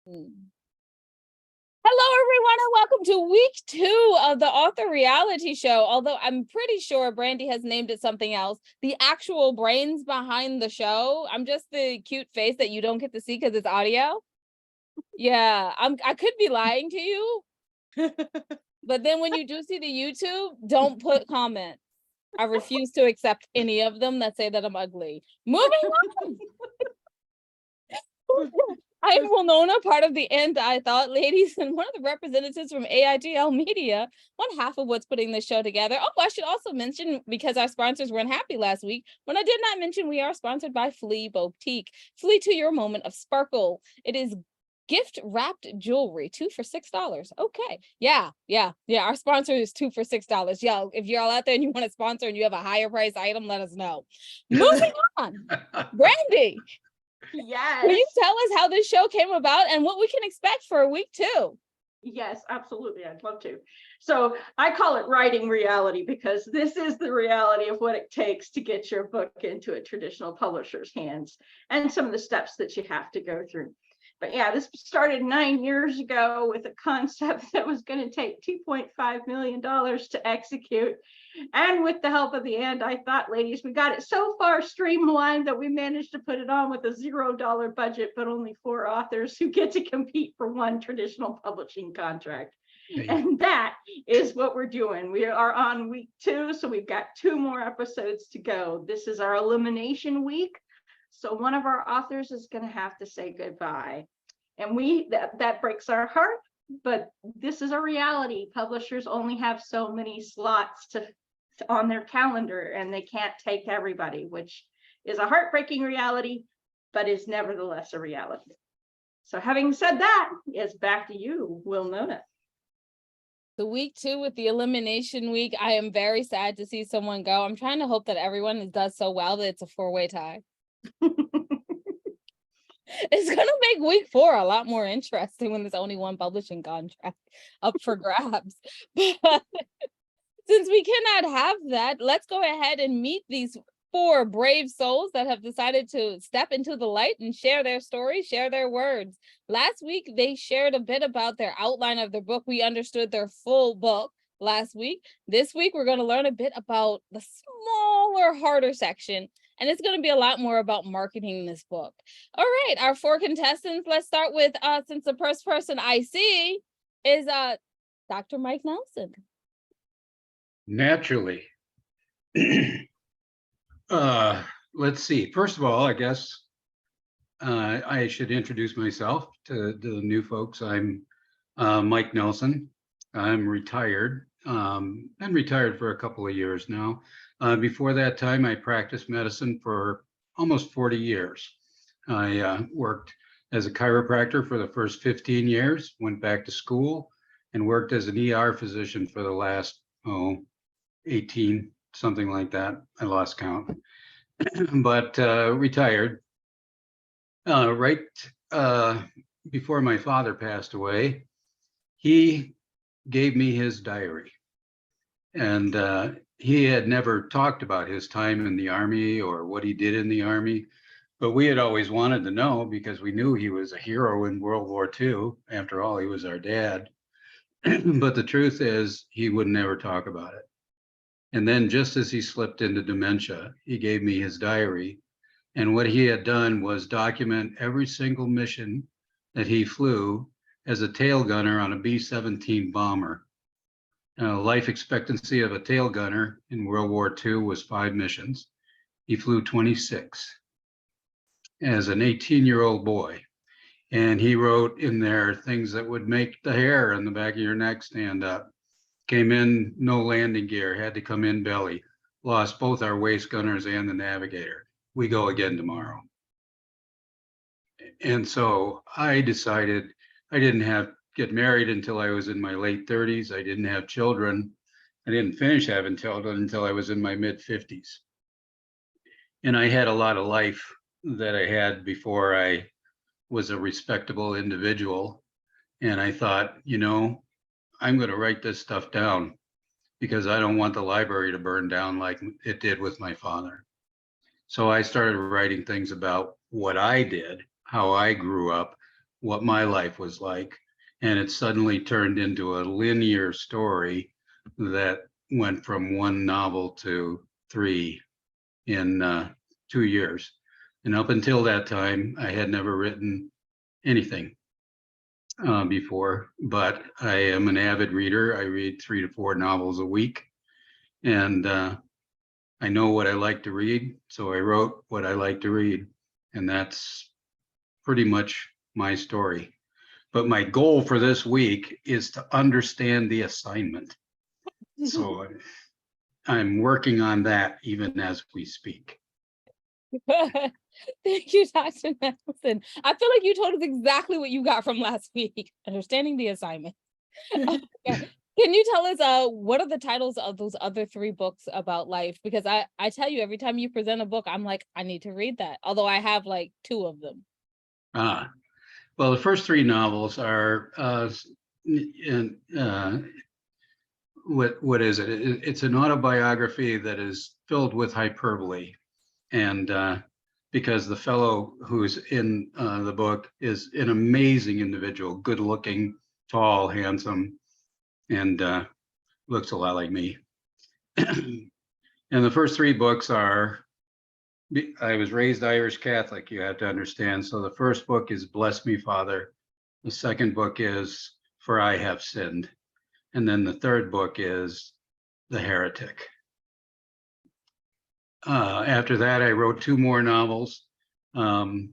Hello, everyone, and welcome to week 2 of the Author Reality Show. Although I'm pretty sure Brandy has named it something else. The actual brains behind the show. I'm just the cute face that you don't get to see because it's audio. Yeah, I could be lying to you. But then when you do see the YouTube, don't put comments. I refuse to accept any of them that say that I'm ugly. Moving on. I am Winona, part of the And I Thought ladies, and one of the representatives from AITL Media, one half of what's putting this show together. Oh, I should also mention, because our sponsors weren't happy last week, when I did not mention we are sponsored by Flea Boutique. Flee to your moment of sparkle. It is gift wrapped jewelry, 2 for $6. Okay. Yeah. Our sponsor is 2 for $6. Yeah. If you're all out there and you want to sponsor and you have a higher price item, let us know. Moving on. Brandy. Yes. Will you tell us how this show came about and what we can expect for week 2? Yes, absolutely. I'd love to. So I call it writing reality because this is the reality of what it takes to get your book into a traditional publisher's hands and some of the steps that you have to go through. But yeah, this started 9 years ago with a concept that was going to take $2.5 million to execute. And with the help of the And I Thought ladies, we got it so far streamlined that we managed to put it on with a $0 budget, but only 4 authors who get to compete for one traditional publishing contract. And that is what we're doing. We are on week 2, so we've got 2 more episodes to go. This is our elimination week. So one of our authors is going to have to say goodbye. And that breaks our heart, but this is a reality. Publishers only have so many slots on their calendar, and they can't take everybody, which is a heartbreaking reality, but is nevertheless a reality. So having said that, it's back to you, Winona. The week 2 with the elimination week, I am very sad to see someone go. I'm trying to hope that everyone does so well that it's a 4-way tie. It's going to make week 4 a lot more interesting when there's only one publishing contract up for grabs. But since we cannot have that, let's go ahead and meet these 4 brave souls that have decided to step into the light and share their stories, share their words. Last week, they shared a bit about their outline of their book. We understood their full book last week. This week, we're going to learn a bit about the smaller, harder section. And it's going to be a lot more about marketing this book. All right, our 4 contestants. Let's start with, since the first person I see is Dr. Mike Nelson. Naturally. Let's see. First of all, I guess I should introduce myself to the new folks. I'm Mike Nelson. I'm retired. Been retired for a couple of years now. Before that time, I practiced medicine for almost 40 years. I worked as a chiropractor for the first 15 years, went back to school, and worked as an ER physician for the last 18, something like that. I lost count, but retired. Right before my father passed away, he gave me his diary. And he had never talked about his time in the Army or what he did in the Army, but we had always wanted to know because we knew he was a hero in World War II. After all, he was our dad. But the truth is, he would never talk about it. And then just as he slipped into dementia, he gave me his diary. And what he had done was document every single mission that he flew as a tail gunner on a B-17 bomber. Life expectancy of a tail gunner in World War II was 5 missions. He flew 26 as an 18-year-old boy. And he wrote in there things that would make the hair on the back of your neck stand up. Came in, no landing gear, had to come in belly. Lost both our waist gunners and the navigator. We go again tomorrow. And so I decided I didn't get married until I was in my late 30s. I didn't have children. I didn't finish having children until I was in my mid 50s. And I had a lot of life that I had before I was a respectable individual. And I thought, I'm going to write this stuff down because I don't want the library to burn down like it did with my father. So I started writing things about what I did, how I grew up, what my life was like. And it suddenly turned into a linear story that went from one novel to three in 2 years. And up until that time, I had never written anything before, but I am an avid reader. I read 3 to 4 novels a week, and I know what I like to read, so I wrote what I like to read, and that's pretty much my story. But my goal for this week is to understand the assignment. So I'm working on that even as we speak. Thank you, Dr. Nelson. I feel like you told us exactly what you got from last week, understanding the assignment. Okay. Can you tell us what are the titles of those other 3 books about life? Because I tell you, every time you present a book, I'm like, I need to read that. Although I have like 2 of them. Well, the first 3 novels are what is it? It's an autobiography that is filled with hyperbole, and because the fellow who's in the book is an amazing individual, good looking, tall, handsome, and looks a lot like me. And the first 3 books are, I was raised Irish Catholic, you have to understand. So the first book is Bless Me, Father. The second book is For I Have Sinned. And then the third book is The Heretic. After that, I wrote 2 more novels. One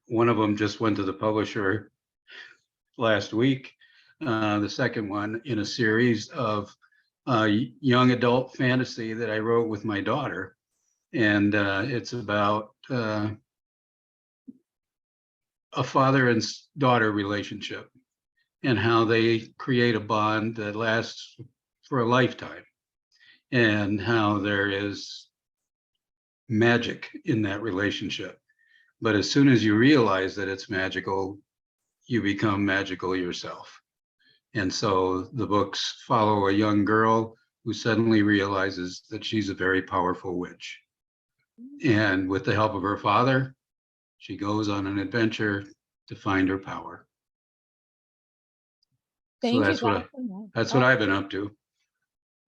of them just went to the publisher last week. The second one in a series of young adult fantasy that I wrote with my daughter. And it's about a father and daughter relationship and how they create a bond that lasts for a lifetime, and how there is magic in that relationship. But as soon as you realize that it's magical, you become magical yourself. And so the books follow a young girl who suddenly realizes that she's a very powerful witch. And with the help of her father, she goes on an adventure to find her power. Thank you, That's Dr. what I've been up to.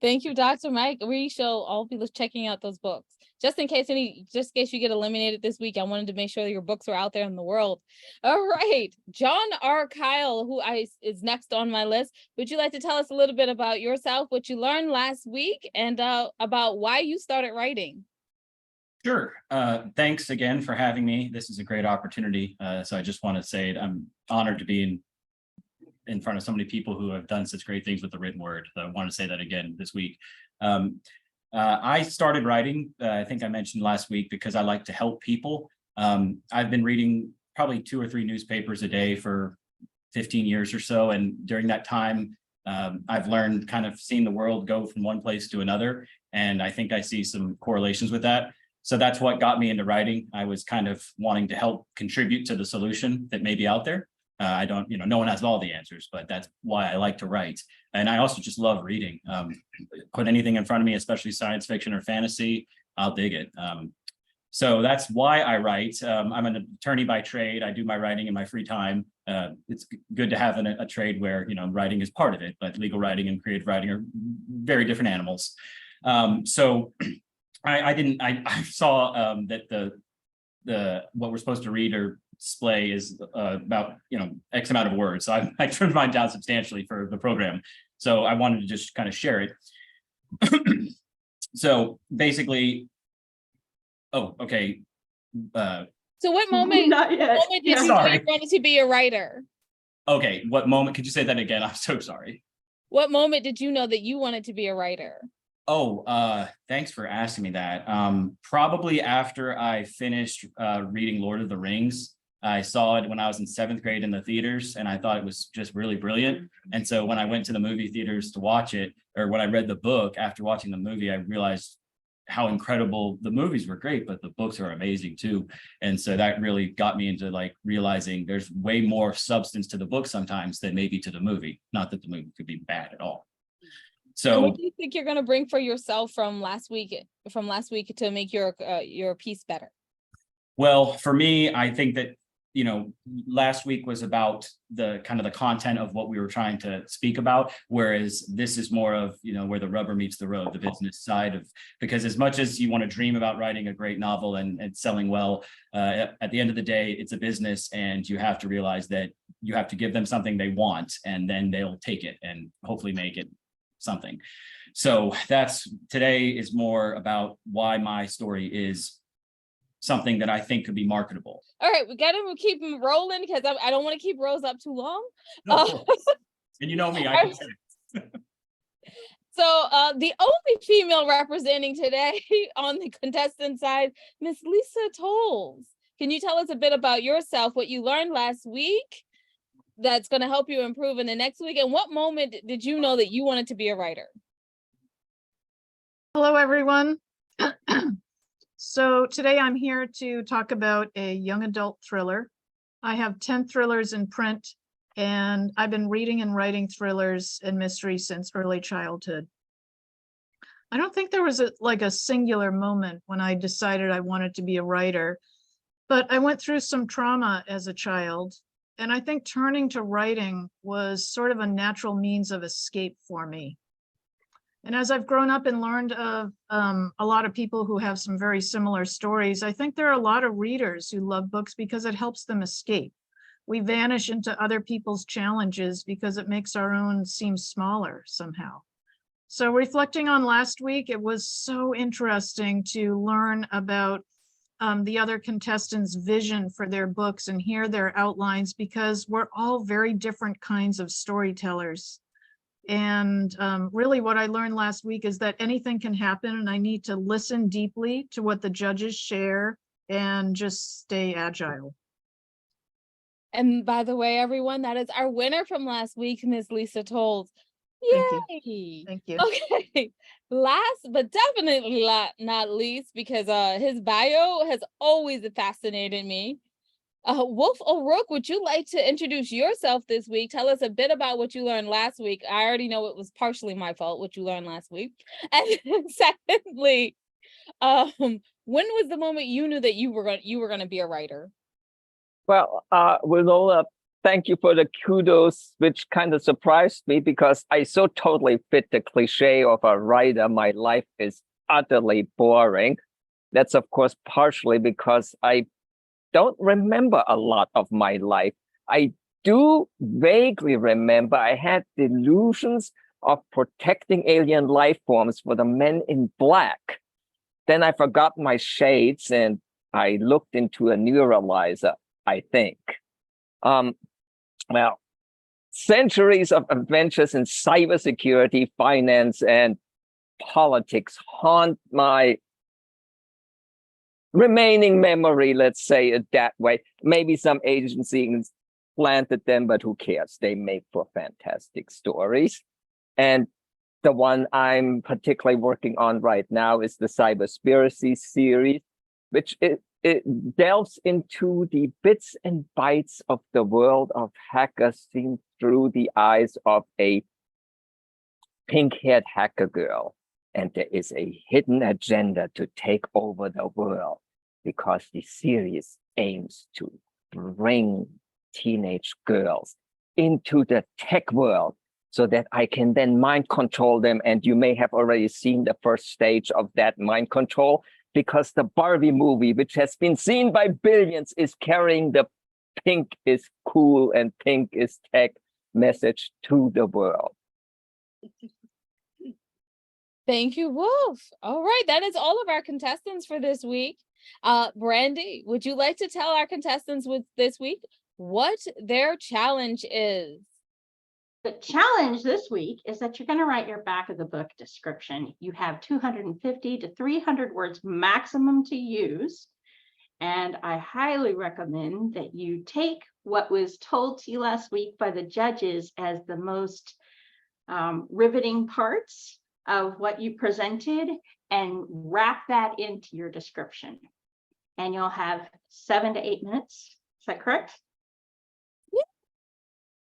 Thank you, Dr. Mike. We shall all be checking out those books. Just in case you get eliminated this week, I wanted to make sure that your books are out there in the world. All right, John R. Kyle, who is next on my list. Would you like to tell us a little bit about yourself, what you learned last week, and about why you started writing? Sure. Thanks again for having me. This is a great opportunity. So I just want to say I'm honored to be in front of so many people who have done such great things with the written word. So I want to say that again this week. I started writing, I think I mentioned last week, because I like to help people. I've been reading probably 2 or 3 newspapers a day for 15 years or so. And during that time, I've learned kind of seeing the world go from one place to another. And I think I see some correlations with that. So that's what got me into writing. I was kind of wanting to help contribute to the solution that may be out there. I don't, no one has all the answers, but that's why I like to write. And I also just love reading. Put anything in front of me, especially science fiction or fantasy, I'll dig it. So that's why I write. I'm an attorney by trade. I do my writing in my free time. It's good to have a trade where, writing is part of it, but legal writing and creative writing are very different animals. So I saw that what we're supposed to read or display is about X amount of words. So I trimmed mine down substantially for the program. So I wanted to just kind of share it. So basically, okay. So what moment? Not yet. What moment did you know you wanted to be a writer? Okay, what moment? Could you say that again? I'm so sorry. What moment did you know that you wanted to be a writer? Oh, thanks for asking me that. Probably after I finished reading Lord of the Rings. I saw it when I was in 7th grade in the theaters, and I thought it was just really brilliant. And so when I went to the movie theaters to watch it, or when I read the book after watching the movie, I realized how incredible the movies were great, but the books are amazing too. And so that really got me into realizing there's way more substance to the book sometimes than maybe to the movie. Not that the movie could be bad at all. So and what do you think you're going to bring for yourself from last week to make your piece better? Well, for me, I think that last week was about the kind of the content of what we were trying to speak about, whereas this is more of, where the rubber meets the road, the business side of, because as much as you want to dream about writing a great novel and selling well, at the end of the day, it's a business, and you have to realize that you have to give them something they want, and then they'll take it and hopefully make it something. So today is more about why my story is something that I think could be marketable. All right, we gotta keep them rolling because I don't want to keep Rose up too long. No, and you know me, I can say. So the only female representing today on the contestant side, Miss Lisa Towles. Can you tell us a bit about yourself, what you learned last week that's going to help you improve in the next week, and what moment did you know that you wanted to be a writer? Hello, everyone. So today I'm here to talk about a young adult thriller. I have 10 thrillers in print, and I've been reading and writing thrillers and mysteries since early childhood. I don't think there was a singular moment when I decided I wanted to be a writer, but I went through some trauma as a child, and I think turning to writing was sort of a natural means of escape for me. And as I've grown up and learned of a lot of people who have some very similar stories, I think there are a lot of readers who love books because it helps them escape. We vanish into other people's challenges because it makes our own seem smaller somehow. So reflecting on last week, it was so interesting to learn about the other contestants' vision for their books and hear their outlines, because we're all very different kinds of storytellers. And really what I learned last week is that anything can happen, and I need to listen deeply to what the judges share and just stay agile. And by the way, everyone, that is our winner from last week, Miss Lisa Towles. Yay! Thank you. Okay, last but definitely not least, because his bio has always fascinated me. Wolf O'Rourke, would you like to introduce yourself this week? Tell us a bit about what you learned last week. I already know it was partially my fault, what you learned last week. And then secondly, when was the moment you knew that you were going to be a writer? Well, Nola, thank you for the kudos, which kind of surprised me because I so totally fit the cliche of a writer. My life is utterly boring. That's, of course, partially because I don't remember a lot of my life. I do vaguely remember I had delusions of protecting alien life forms for the men in black. Then I forgot my shades and I looked into a neuralizer, I think. Well, centuries of adventures in cybersecurity, finance, and politics haunt my remaining memory, let's say it that way. Maybe some agencies planted them, but who cares? They make for fantastic stories. And the one I'm particularly working on right now is the Cyberspiracy series, which it delves into the bits and bytes of the world of hackers seen through the eyes of a pink-haired hacker girl. And there is a hidden agenda to take over the world, because the series aims to bring teenage girls into the tech world so that I can then mind control them. And you may have already seen the first stage of that mind control, because the Barbie movie, which has been seen by billions, is carrying the pink is cool and pink is tech message to the world. Thank you, Wolf. All right, that is all of our contestants for this week. Brandy, would you like to tell our contestants this week what their challenge is? The challenge this week is that you're going to write your back of the book description. You have 250 to 300 words maximum to use. And I highly recommend that you take what was told to you last week by the judges as the most riveting parts of what you presented and wrap that into your description. And you'll have 7 to 8 minutes. Is that correct? Yeah.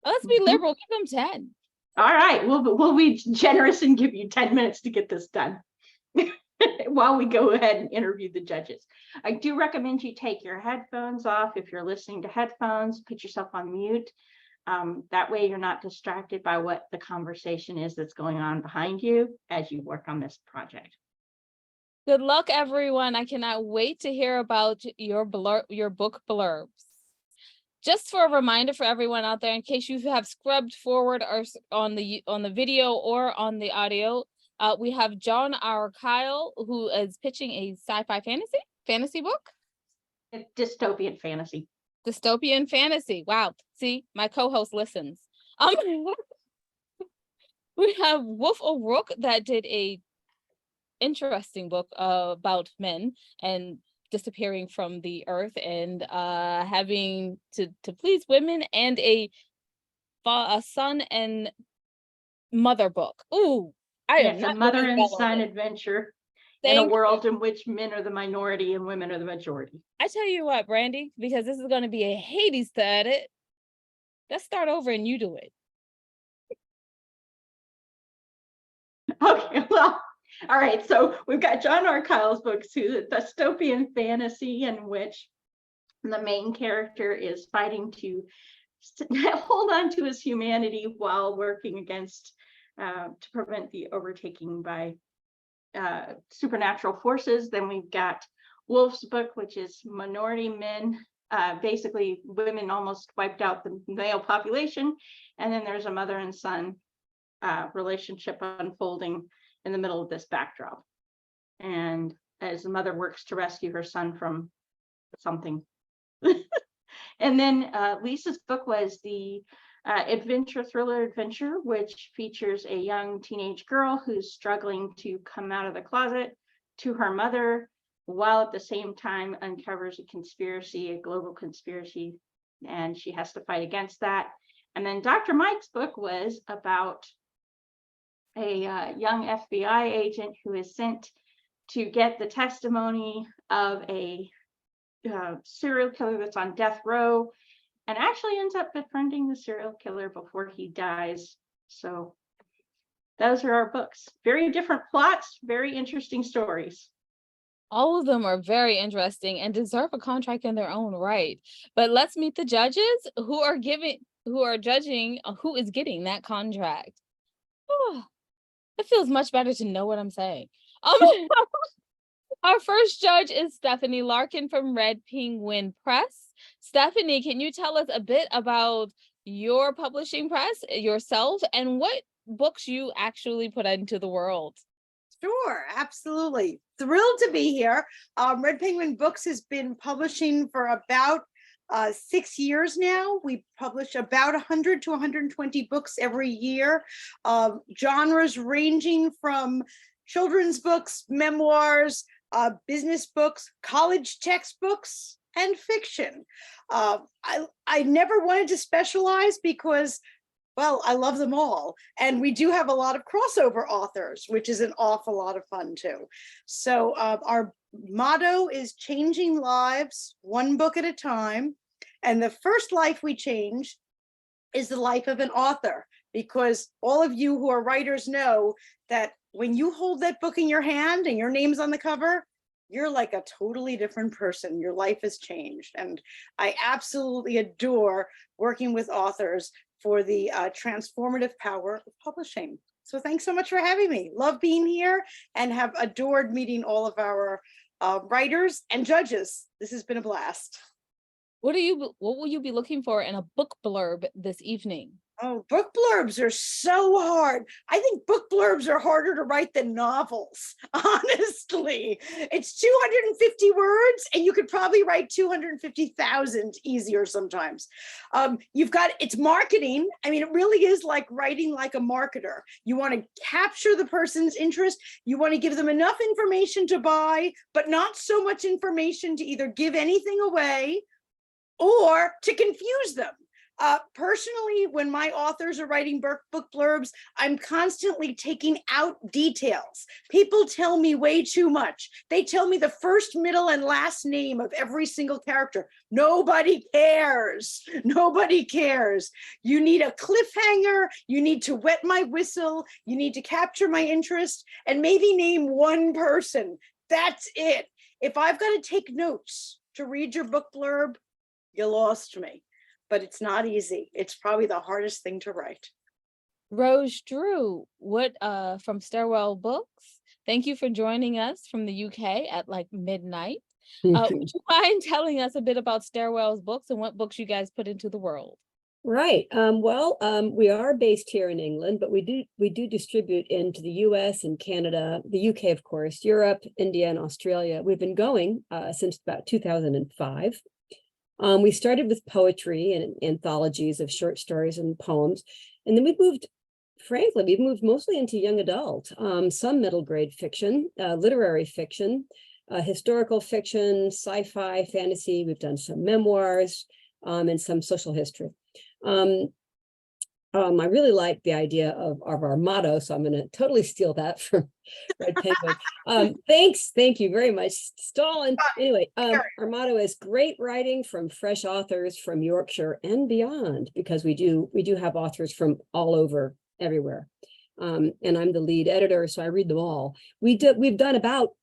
Let's be liberal. Give them 10. All right. We'll be generous and give you 10 minutes to get this done. while we go ahead and interview the judges. I do recommend you take your headphones off. If you're listening to headphones, put yourself on mute. That way you're not distracted by what the conversation is that's going on behind you as you work on this project. Good luck, everyone. I cannot wait to hear about your book blurbs. Just for a reminder for everyone out there, in case you have scrubbed forward or on the video or on the audio, we have John R. Kyle, who is pitching a sci-fi fantasy book. Dystopian fantasy. Dystopian fantasy. Wow. See, my co-host listens. We have Wolf O'Rourke that did a interesting book about men and disappearing from the earth and having to please women, and a son and mother book. Ooh, It's a mother and son adventure in a world in which men are the minority and women are the majority. I tell you what, Brandy, because this is going to be a Hades to edit, let's start over and you do it. Okay, well, all right. So we've got John R. Kyle's book, too, the dystopian fantasy in which the main character is fighting to hold on to his humanity while working against to prevent the overtaking by supernatural forces. Then we've got Wolf's book, which is minority men. Basically, women almost wiped out the male population. And then there's a mother and son relationship unfolding in the middle of this backdrop. And as the mother works to rescue her son from something. And then Lisa's book was the thriller adventure, which features a young teenage girl who's struggling to come out of the closet to her mother, while at the same time uncovers a global conspiracy, and she has to fight against that. And then Dr. Mike's book was about a young FBI agent who is sent to get the testimony of a serial killer that's on death row, and actually ends up befriending the serial killer before he dies. So those are our books. Very different plots, very interesting stories. All of them are very interesting and deserve a contract in their own right. But let's meet the judges who are judging who is getting that contract. Oh, it feels much better to know what I'm saying. Our first judge is Stephanie Larkin from Red Penguin Press. Stephanie, can you tell us a bit about your publishing press, yourself, and what books you actually put into the world? Sure, absolutely. Thrilled to be here. Red Penguin Books has been publishing for about 6 years now. We publish about 100 to 120 books every year, genres ranging from children's books, memoirs, business books, college textbooks, and fiction. I never wanted to specialize because, well, I love them all. And we do have a lot of crossover authors, which is an awful lot of fun too. So our motto is changing lives one book at a time. And the first life we change is the life of an author, because all of you who are writers know that when you hold that book in your hand and your name's on the cover, you're like a totally different person. Your life has changed. And I absolutely adore working with authors for the transformative power of publishing. So thanks so much for having me. Love being here and have adored meeting all of our writers and judges. This has been a blast. What will you be looking for in a book blurb this evening? Oh, book blurbs are so hard. I think book blurbs are harder to write than novels, honestly. It's 250 words, and you could probably write 250,000 easier sometimes. It's marketing. I mean, it really is like writing like a marketer. You want to capture the person's interest. You want to give them enough information to buy, but not so much information to either give anything away or to confuse them. Personally, when my authors are writing book blurbs, I'm constantly taking out details. People tell me way too much. They tell me the first, middle, and last name of every single character. Nobody cares. Nobody cares. You need a cliffhanger. You need to wet my whistle. You need to capture my interest and maybe name one person. That's it. If I've got to take notes to read your book blurb, you lost me. But it's not easy. It's probably the hardest thing to write. Rose Drew, what from Stairwell Books? Thank you for joining us from the UK at like midnight. Would you mind telling us a bit about Stairwell's books and what books you guys put into the world? Right. We are based here in England, but we do distribute into the US and Canada, the UK, of course, Europe, India, and Australia. We've been going since about 2005. We started with poetry and anthologies of short stories and poems. And then we've moved mostly into young adult, some middle grade fiction, literary fiction, historical fiction, sci-fi, fantasy. We've done some memoirs and some social history. I really like the idea of our motto, so I'm going to totally steal that from Red Penguin. Thank you very much, Stalin. Anyway, our motto is great writing from fresh authors from Yorkshire and beyond, because we do have authors from all over, everywhere. And I'm the lead editor, so I read them all. We've done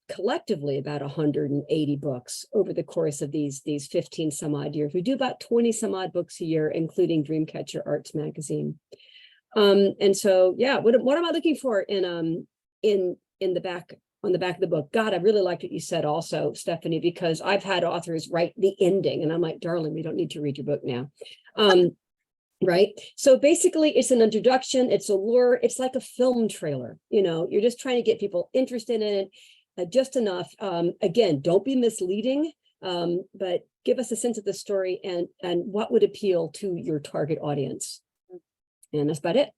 collectively about 180 books over the course of these 15 some odd years. We do about 20 some odd books a year, including Dreamcatcher Arts Magazine. And so, yeah, what am I looking for in the back, on the back of the book? God, I really liked what you said also, Stephanie, because I've had authors write the ending and I'm like, darling, we don't need to read your book now. Right. So basically it's an introduction, it's a lure, it's like a film trailer, you're just trying to get people interested in it just enough. Again, don't be misleading, but give us a sense of the story and what would appeal to your target audience. And that's about it.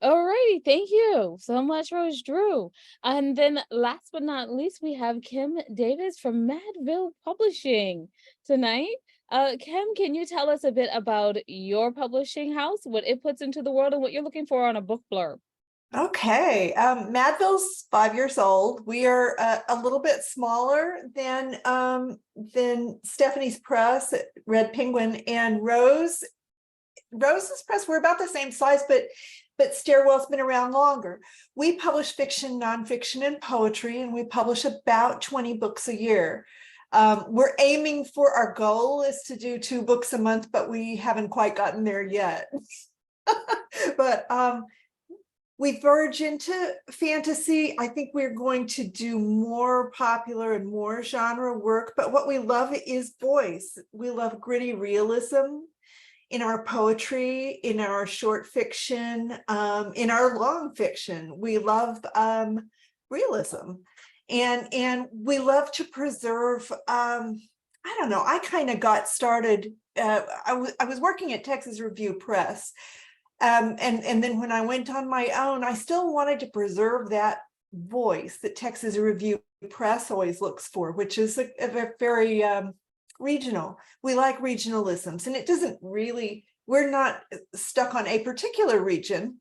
All righty, thank you so much, Rose Drew. And then last but not least, we have Kim Davis from Madville Publishing tonight. Kim, can you tell us a bit about your publishing house, what it puts into the world, and what you're looking for on a book blurb? Okay, Madville's 5 years old. We are a little bit smaller than Stephanie's press, Red Penguin, and Rose's press. We're about the same size, but Stairwell's been around longer. We publish fiction, nonfiction, and poetry, and we publish about 20 books a year. We're aiming for, our goal is to do 2 books a month, but we haven't quite gotten there yet. But we verge into fantasy. I think we're going to do more popular and more genre work, but what we love is voice. We love gritty realism in our poetry, in our short fiction, in our long fiction. We love realism. And we love to preserve, I don't know, I kind of got started, I was working at Texas Review Press. And then when I went on my own, I still wanted to preserve that voice that Texas Review Press always looks for, which is a very regional. We like regionalisms, and it doesn't really, we're not stuck on a particular region.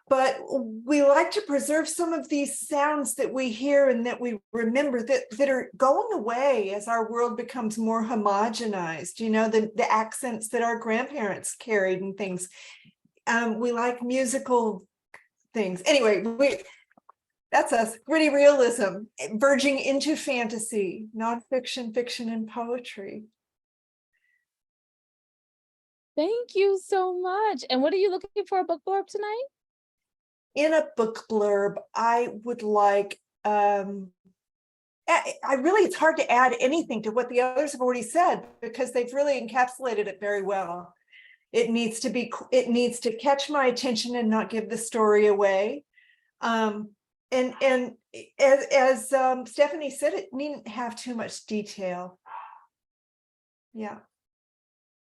But we like to preserve some of these sounds that we hear and that we remember that are going away as our world becomes more homogenized, the accents that our grandparents carried and things. We like musical things. Anyway, that's us, gritty realism, verging into fantasy, nonfiction, fiction, and poetry. Thank you so much. And what are you looking for a book blurb tonight? In a book blurb, I would like, it's hard to add anything to what the others have already said, because they've really encapsulated it very well. It needs to catch my attention and not give the story away. And as Stephanie said, it needn't have too much detail. Yeah.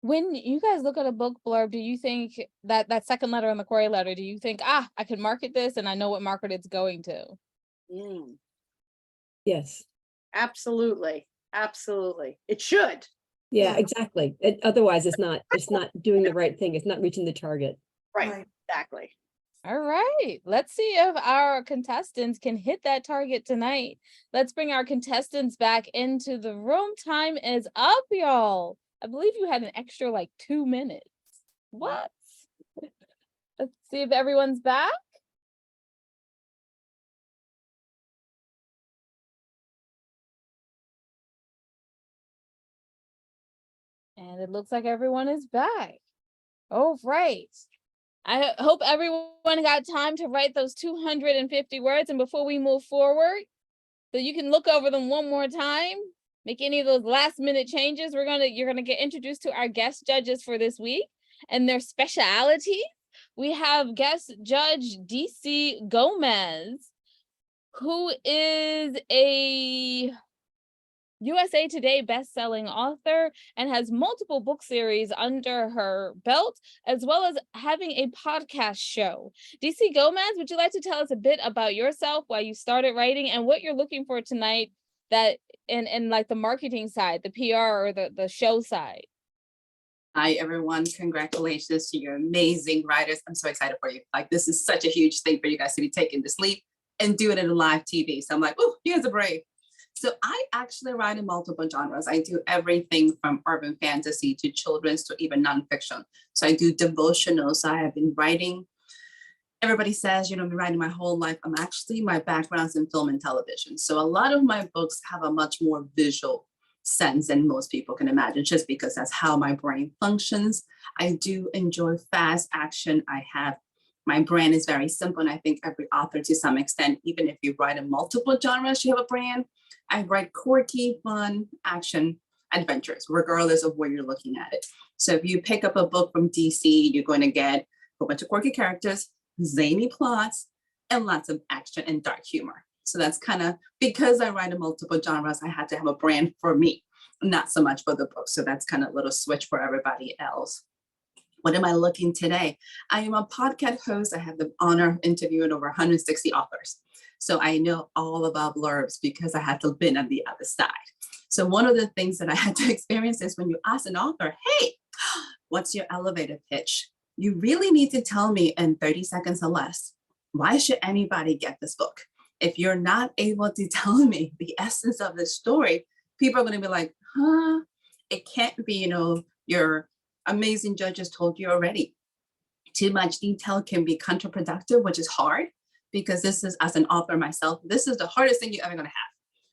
When you guys look at a book blurb, do you think that second letter in the query letter, do you think, I can market this and I know what market it's going to? Yes. Absolutely. Absolutely. It should. Yeah, Yeah. exactly. Otherwise, it's not doing the right thing. It's not reaching the target. Right, exactly. All right, let's see if our contestants can hit that target tonight. Let's bring our contestants back into the room. Time is up, y'all. I believe you had an extra like 2 minutes. What? Let's see if everyone's back. And it looks like everyone is back. Oh, right. I hope everyone got time to write those 250 words. And before we move forward, so you can look over them one more time, make any of those last minute changes. You're gonna get introduced to our guest judges for this week and their speciality. We have guest judge DC Gomez, who is a USA Today best-selling author and has multiple book series under her belt, as well as having a podcast show. DC Gomez, would you like to tell us a bit about yourself, why you started writing, and what you're looking for tonight that in like the marketing side, the PR or the show side? Hi, everyone. Congratulations to your amazing writers. I'm so excited for you. Like, this is such a huge thing for you guys to be taking this leap and doing it in live TV. So I'm like, oh, you guys are brave. So I actually write in multiple genres. I do everything from urban fantasy to children's to even nonfiction. So I do devotionals. I have been writing. Everybody says, I've been writing my whole life. My background's in film and television. So a lot of my books have a much more visual sense than most people can imagine, just because that's how my brain functions. I do enjoy fast action. My brand is very simple. And I think every author to some extent, even if you write in multiple genres, you have a brand. I write quirky, fun, action adventures, regardless of where you're looking at it. So if you pick up a book from DC, you're going to get a whole bunch of quirky characters, zany plots, and lots of action and dark humor. So that's kind of, because I write in multiple genres, I had to have a brand for me, not so much for the book. So that's kind of a little switch for everybody else. What am I looking today? I am a podcast host. I have the honor of interviewing over 160 authors. So I know all about blurbs because I had to been on the other side. So one of the things that I had to experience is when you ask an author, hey, what's your elevator pitch? You really need to tell me in 30 seconds or less, why should anybody get this book? If you're not able to tell me the essence of the story, people are going to be like, it can't be, your amazing judges told you already. Too much detail can be counterproductive, which is hard, because this is, as an author myself, this is the hardest thing you're ever going to have.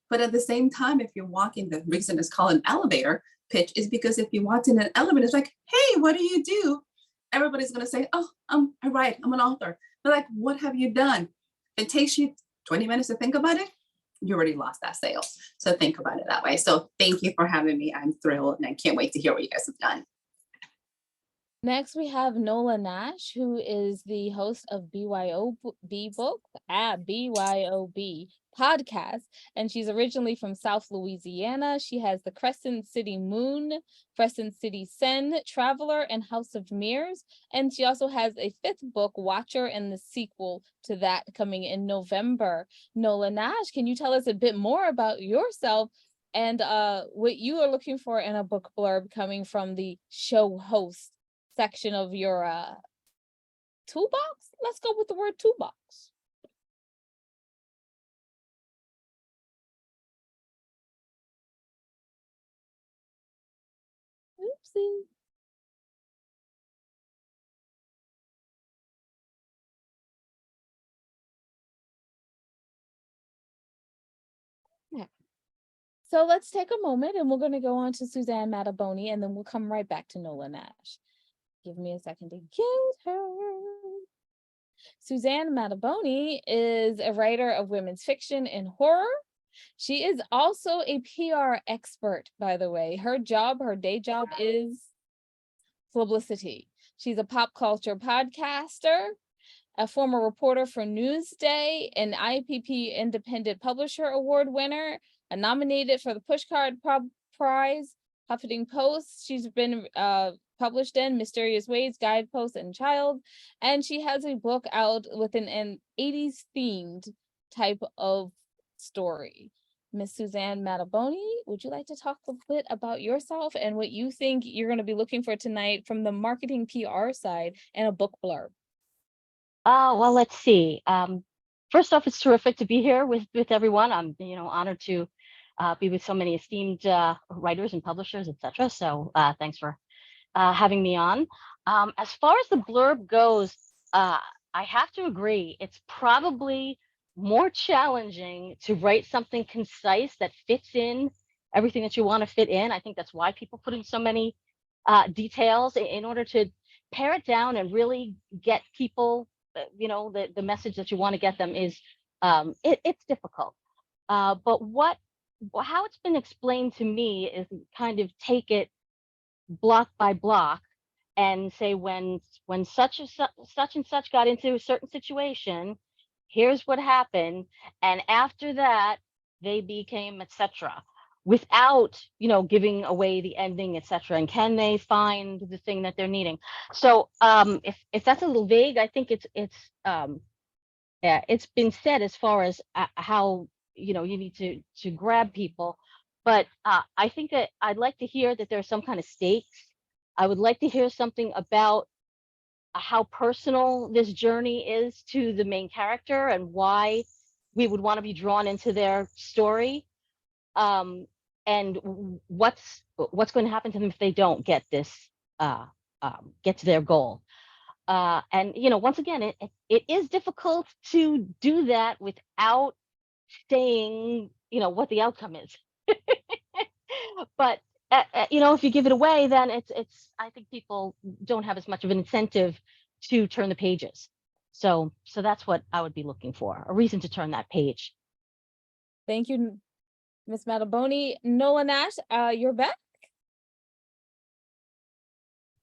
But at the same time, if you're walking, the reason it's called an elevator pitch is because if you walk in an elevator, it's like, hey, what do you do? Everybody's going to say, oh, I write, I'm an author. They're like, what have you done? If it takes you 20 minutes to think about it, you already lost that sale. So think about it that way. So thank you for having me. I'm thrilled and I can't wait to hear what you guys have done. Next, we have Nola Nash, who is the host of BYOB Book at BYOB podcast, and she's originally from South Louisiana. She has the Crescent City Moon, Crescent City Sen, Traveler, and House of Mirrors, and she also has a 5th book, Watcher, and the sequel to that coming in November. Nola Nash, can you tell us a bit more about yourself and what you are looking for in a book blurb coming from the show host section of your toolbox? Let's go with the word toolbox. Oopsie. Yeah. So let's take a moment and we're going to go on to Suzanne Mattaboni and then we'll come right back to Nola Nash. Give me a second to get her. Suzanne Mattaboni is a writer of women's fiction and horror. She is also a PR expert, by the way. Her day job is publicity. She's a pop culture podcaster, a former reporter for Newsday, an IPP Independent Publisher Award winner, nominated for the Pushcart Prize, Huffington Post. She's been published in Mysterious Ways, Guidepost, and Child, and she has a book out with an 80s themed type of story. Miss Suzanne Mattaboni, would you like to talk a bit about yourself and what you think you're going to be looking for tonight from the marketing PR side and a book blurb? Well, let's see. First off, it's terrific to be here with everyone. I'm, honored to be with so many esteemed writers and publishers, etc. So thanks for having me on. As far as the blurb goes, I have to agree. It's probably more challenging to write something concise that fits in everything that you want to fit in. I think that's why people put in so many details in order to pare it down and really get people, the message that you want to get them is, it's difficult. But how it's been explained to me is kind of take it block by block and say when such and such got into a certain situation, here's what happened, and after that they became etc. Without giving away the ending, etc. And can they find the thing that they're needing? So if that's a little vague, I think it's been said as far as how you need to grab people. But I think that I'd like to hear that there's some kind of stakes. I would like to hear something about how personal this journey is to the main character and why we would want to be drawn into their story. And what's going to happen to them if they don't get this, get to their goal. And once again, it is difficult to do that without saying what the outcome is. But if you give it away, then it's I think people don't have as much of an incentive to turn the pages. So that's what I would be looking for, a reason to turn that page. Thank you, Ms. Mattaboni. Nola Nash, you're back.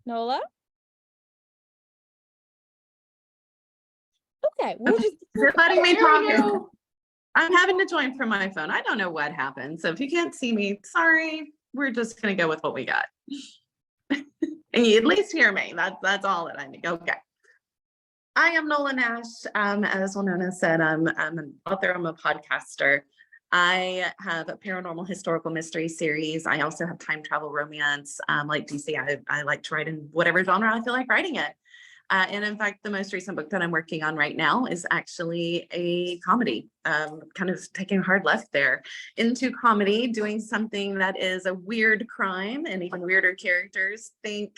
Nola? Okay, we'll just You're letting me talk. I'm having to join from my phone. I don't know what happened. So if you can't see me, sorry. We're just gonna go with what we got. And you at least hear me. That's all that I need. Okay. I am Nola Nash. As Winona said, I'm an author, I'm a podcaster. I have a paranormal historical mystery series. I also have time travel romance. Like DC, I like to write in whatever genre I feel like writing it. And in fact, the most recent book that I'm working on right now is actually a comedy, kind of taking a hard left there into comedy, doing something that is a weird crime and even weirder characters. Think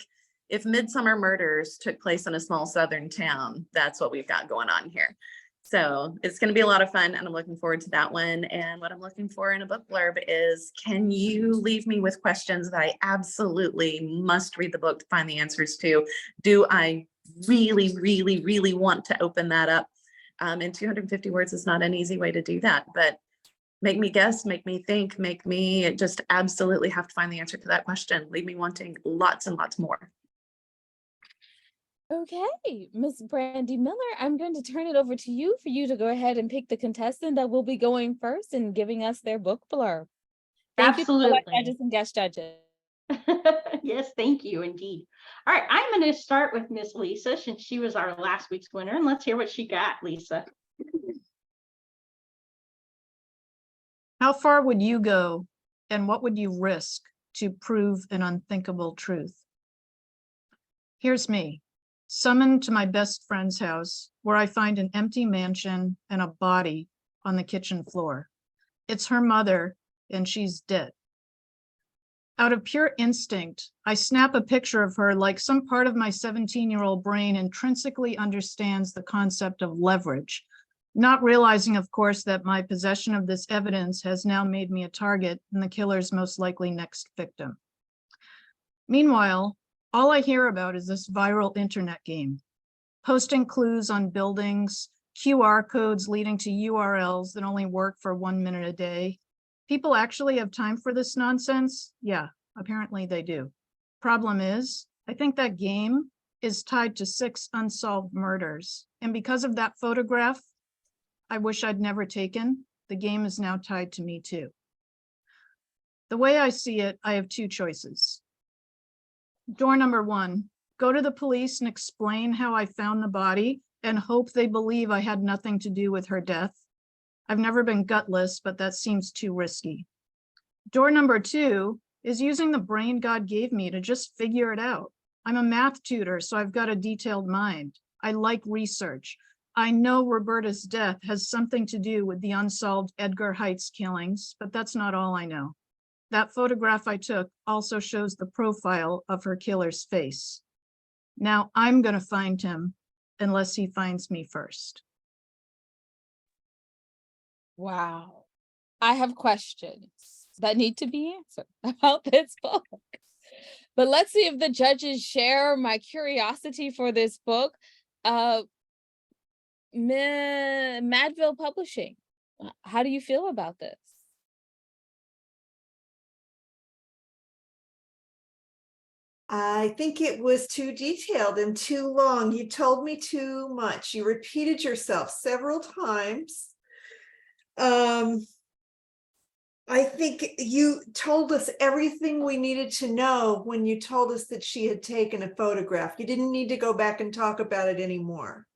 if Midsummer Murders took place in a small southern town, that's what we've got going on here. So it's going to be a lot of fun and I'm looking forward to that one. And what I'm looking for in a book blurb is, can you leave me with questions that I absolutely must read the book to find the answers to? Do I really, really, really want to open that up? And 250 words is not an easy way to do that, but make me guess, make me think, make me just absolutely have to find the answer to that question. Leave me wanting lots and lots more. Okay, Miss Brandy Miller, I'm going to turn it over to you for you to go ahead and pick the contestant that will be going first and giving us their book blurb. Thank Absolutely. you to judges and guest judges. Yes, thank you indeed. All right, I'm going to start with Miss Lisa since she was our last week's winner, and let's hear what she got, Lisa. How far would you go and what would you risk to prove an unthinkable truth? Here's me, summoned to my best friend's house where I find an empty mansion and a body on the kitchen floor. It's her mother and she's dead. Out of pure instinct, I snap a picture of her like some part of my 17-year-old brain intrinsically understands the concept of leverage, not realizing, of course, that my possession of this evidence has now made me a target and the killer's most likely next victim. Meanwhile, all I hear about is this viral internet game, posting clues on buildings, QR codes leading to URLs that only work for 1 minute a day. People actually have time for this nonsense? Yeah, apparently they do. Problem is, I think that game is tied to 6 unsolved murders. And because of that photograph, I wish I'd never taken, the game is now tied to me too. The way I see it, I have 2 choices. Door number 1, go to the police and explain how I found the body and hope they believe I had nothing to do with her death. I've never been gutless, but that seems too risky. Door number 2 is using the brain God gave me to just figure it out. I'm a math tutor, so I've got a detailed mind. I like research. I know Roberta's death has something to do with the unsolved Edgar Heights killings, but that's not all I know. That photograph I took also shows the profile of her killer's face. Now I'm gonna find him unless he finds me first. Wow. I have questions that need to be answered about this book. But let's see if the judges share my curiosity for this book. Madville Publishing, how do you feel about this? I think it was too detailed and too long. You told me too much. You repeated yourself several times. I think you told us everything we needed to know when you told us that she had taken a photograph. You didn't need to go back and talk about it anymore.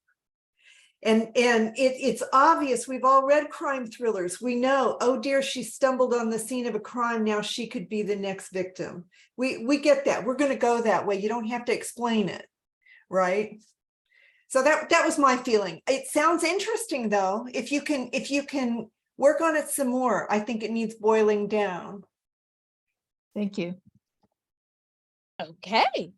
And it's obvious. We've all read crime thrillers. We know, oh dear, she stumbled on the scene of a crime. Now she could be the next victim. We get that. We're going to go that way. You don't have to explain it, right? So that was my feeling. It sounds interesting though. If you can work on it some more, I think it needs boiling down. Thank you. Okay.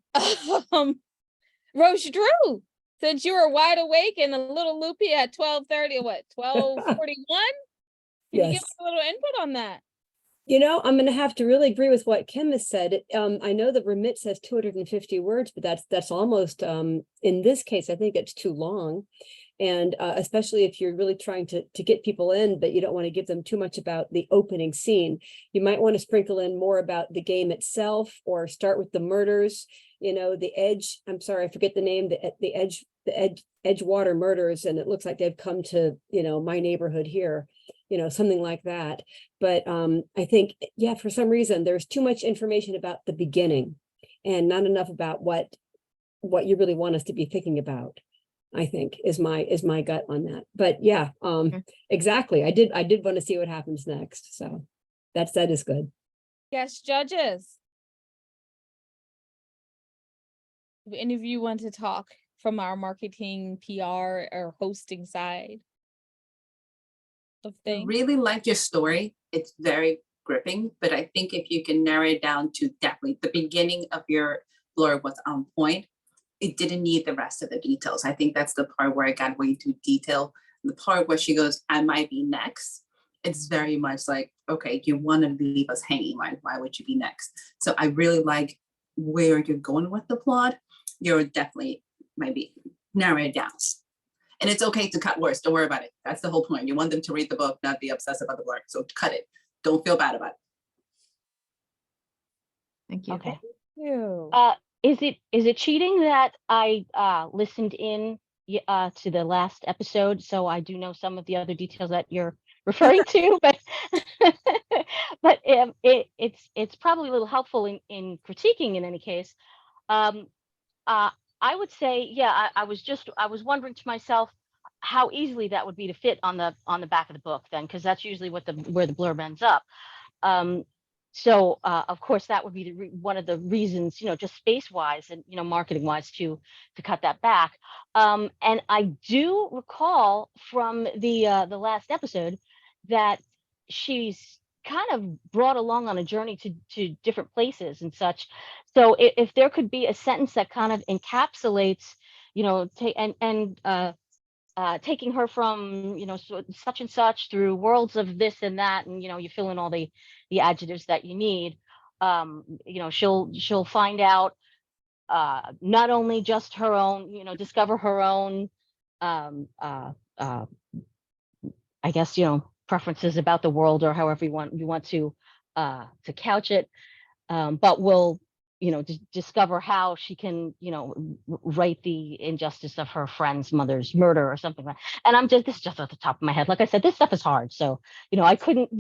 Roche Drew, since you were wide awake and a little loopy at 12:30 or what, 12:41? Can you give Yes. us a little input on that? You know, I'm going to have to really agree with what Kim has said. I know the remit says 250 words, but that's almost, in this case, I think it's too long. And especially if you're really trying to get people in, but you don't want to give them too much about the opening scene. You might want to sprinkle in more about the game itself, or start with the murders, you know, the Edge, I'm sorry, I forget the name, the Edgewater murders. And it looks like they've come to, you know, my neighborhood here, you know, something like that. But I think, yeah, for some reason, there's too much information about the beginning and not enough about what you really want us to be thinking about, I think is my gut on that. But yeah, exactly. I did want to see what happens next. So that is good. Yes, judges. Do any of you want to talk from our marketing, PR, or hosting side of I things? really like your story. It's very gripping, but I think if you can narrow it down to definitely the beginning of your blurb was on point. It didn't need the rest of the details. I think that's the part where it got way too detailed. The part where she goes, I might be next. It's very much like, okay, you want to leave us hanging, right? Why would you be next? So I really like where you're going with the plot. You're definitely maybe narrow it down. And it's okay to cut words. Don't worry about it. That's the whole point. You want them to read the book, not be obsessed about the blurb. So cut it. Don't feel bad about it. Thank you. Okay. Ew. Is it cheating that I listened in to the last episode, so I do know some of the other details that you're referring to, but it's probably a little helpful in critiquing in any case. I would say, yeah, I was wondering to myself how easily that would be to fit on the back of the book then, because that's usually where the blurb ends up. So of course that would be one of the reasons, you know, just space wise and, you know, marketing wise to cut that back. And I do recall from the last episode that she's kind of brought along on a journey to different places and such. So if there could be a sentence that kind of encapsulates, you know, taking her from, you know, such and such through worlds of this and that, and, you know, you fill in all the adjectives that you need. You know, she'll find out not only just her own, you know, discover her own I guess, you know, preferences about the world, or however you want to couch it, but will, you know, discover how she can, you know, right the injustice of her friend's mother's murder or something like that. And this is just at the top of my head. Like I said, this stuff is hard. So, you know, I couldn't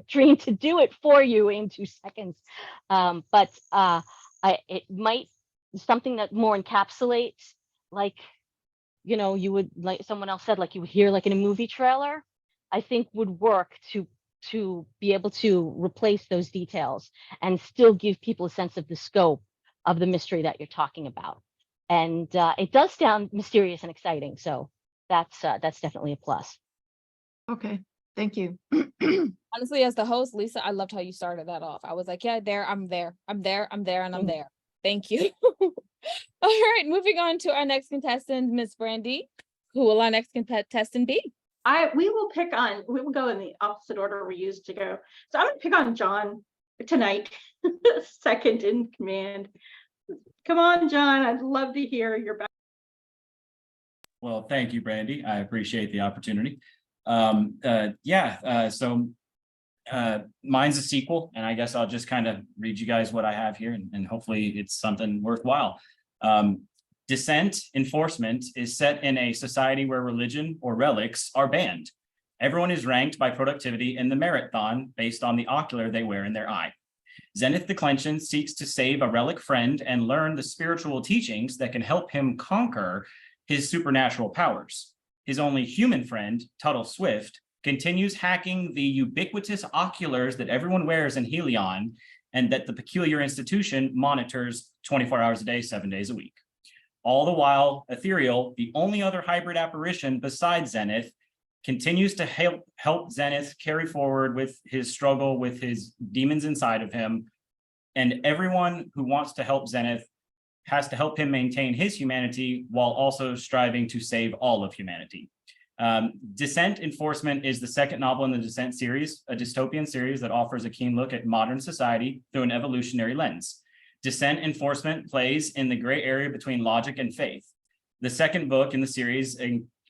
dream to do it for you in 2 seconds. But it might something that more encapsulates, like, you know, you would, like someone else said, like you would hear like in a movie trailer, I think would work to be able to replace those details and still give people a sense of the scope of the mystery that you're talking about. And it does sound mysterious and exciting, so that's definitely a plus. Okay, thank you. Honestly, as the host, Lisa, I loved how you started that off. I was like, yeah, I'm there, and I'm there. Thank you. All right, moving on to our next contestant, Miss Brandy. Who will our next contestant be? We will go in the opposite order we used to go. So I'm gonna pick on John tonight, second in command. Come on, John, I'd love to hear your back. Well, thank you, Brandy. I appreciate the opportunity. Mine's a sequel, and I guess I'll just kind of read you guys what I have here, and hopefully it's something worthwhile. Dissent enforcement is set in a society where religion or relics are banned. Everyone is ranked by productivity in the marathon based on the ocular they wear in their eye. Zenith Declension seeks to save a relic friend and learn the spiritual teachings that can help him conquer his supernatural powers. His only human friend, Tuttle Swift, continues hacking the ubiquitous oculars that everyone wears in Helion and that the peculiar institution monitors 24 hours a day, 7 days a week. All the while, Ethereal, the only other hybrid apparition besides Zenith, continues to help Zenith carry forward with his struggle with his demons inside of him. And everyone who wants to help Zenith has to help him maintain his humanity while also striving to save all of humanity. Dissent Enforcement is the second novel in the Dissent series, a dystopian series that offers a keen look at modern society through an evolutionary lens. Dissent Enforcement plays in the gray area between logic and faith. The second book in the series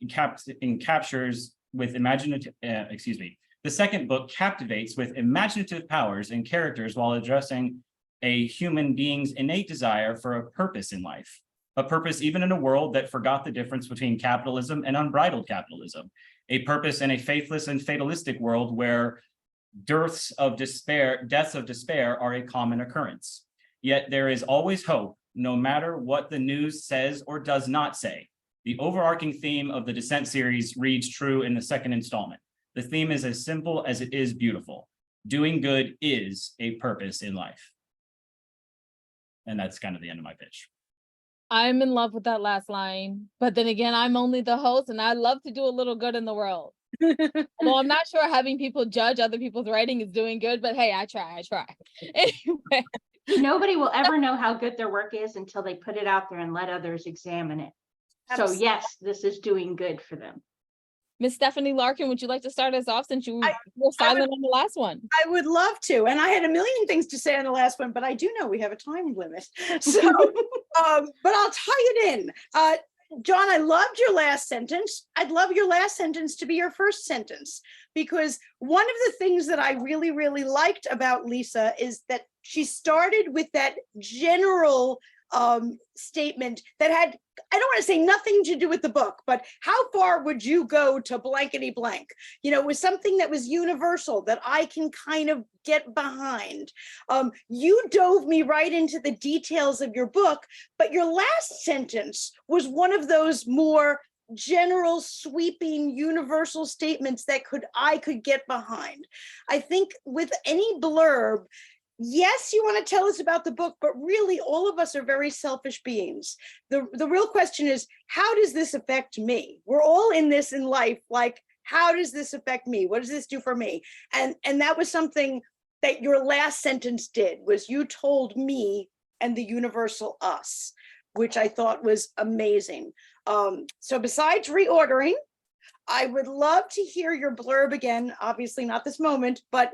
captures with imaginative, the second book captivates with imaginative powers and characters while addressing a human being's innate desire for a purpose in life. A purpose even in a world that forgot the difference between capitalism and unbridled capitalism. A purpose in a faithless and fatalistic world where deaths of despair are a common occurrence. Yet there is always hope, no matter what the news says or does not say. The overarching theme of the Dissent series reads true in the second installment. The theme is as simple as it is beautiful. Doing good is a purpose in life. And that's kind of the end of my pitch. I'm in love with that last line, but then again, I'm only the host and I love to do a little good in the world. Although I'm not sure having people judge other people's writing is doing good, but hey, I try. Anyway. Nobody will ever know how good their work is until they put it out there and let others examine it. So yes, this is doing good for them. Miss Stephanie Larkin, would you like to start us off since you were silent on the last one? I would love to. And I had a million things to say on the last one, but I do know we have a time limit. So, but I'll tie it in. John, I loved your last sentence. I'd love your last sentence to be your first sentence, because one of the things that I really, really liked about Lisa is that she started with that general statement that had, I don't want to say nothing to do with the book, but how far would you go to blankety blank? You know, it was something that was universal that I can kind of get behind. You dove me right into the details of your book, but your last sentence was one of those more general, sweeping, universal statements that I could get behind. I think with any blurb, yes, you want to tell us about the book, but really all of us are very selfish beings. The real question is, how does this affect me? We're all in this in life, like, how does this affect me? What does this do for me? And that was something that your last sentence did, was you told me and the universal us, which I thought was amazing. So besides reordering, I would love to hear your blurb again, obviously not this moment, but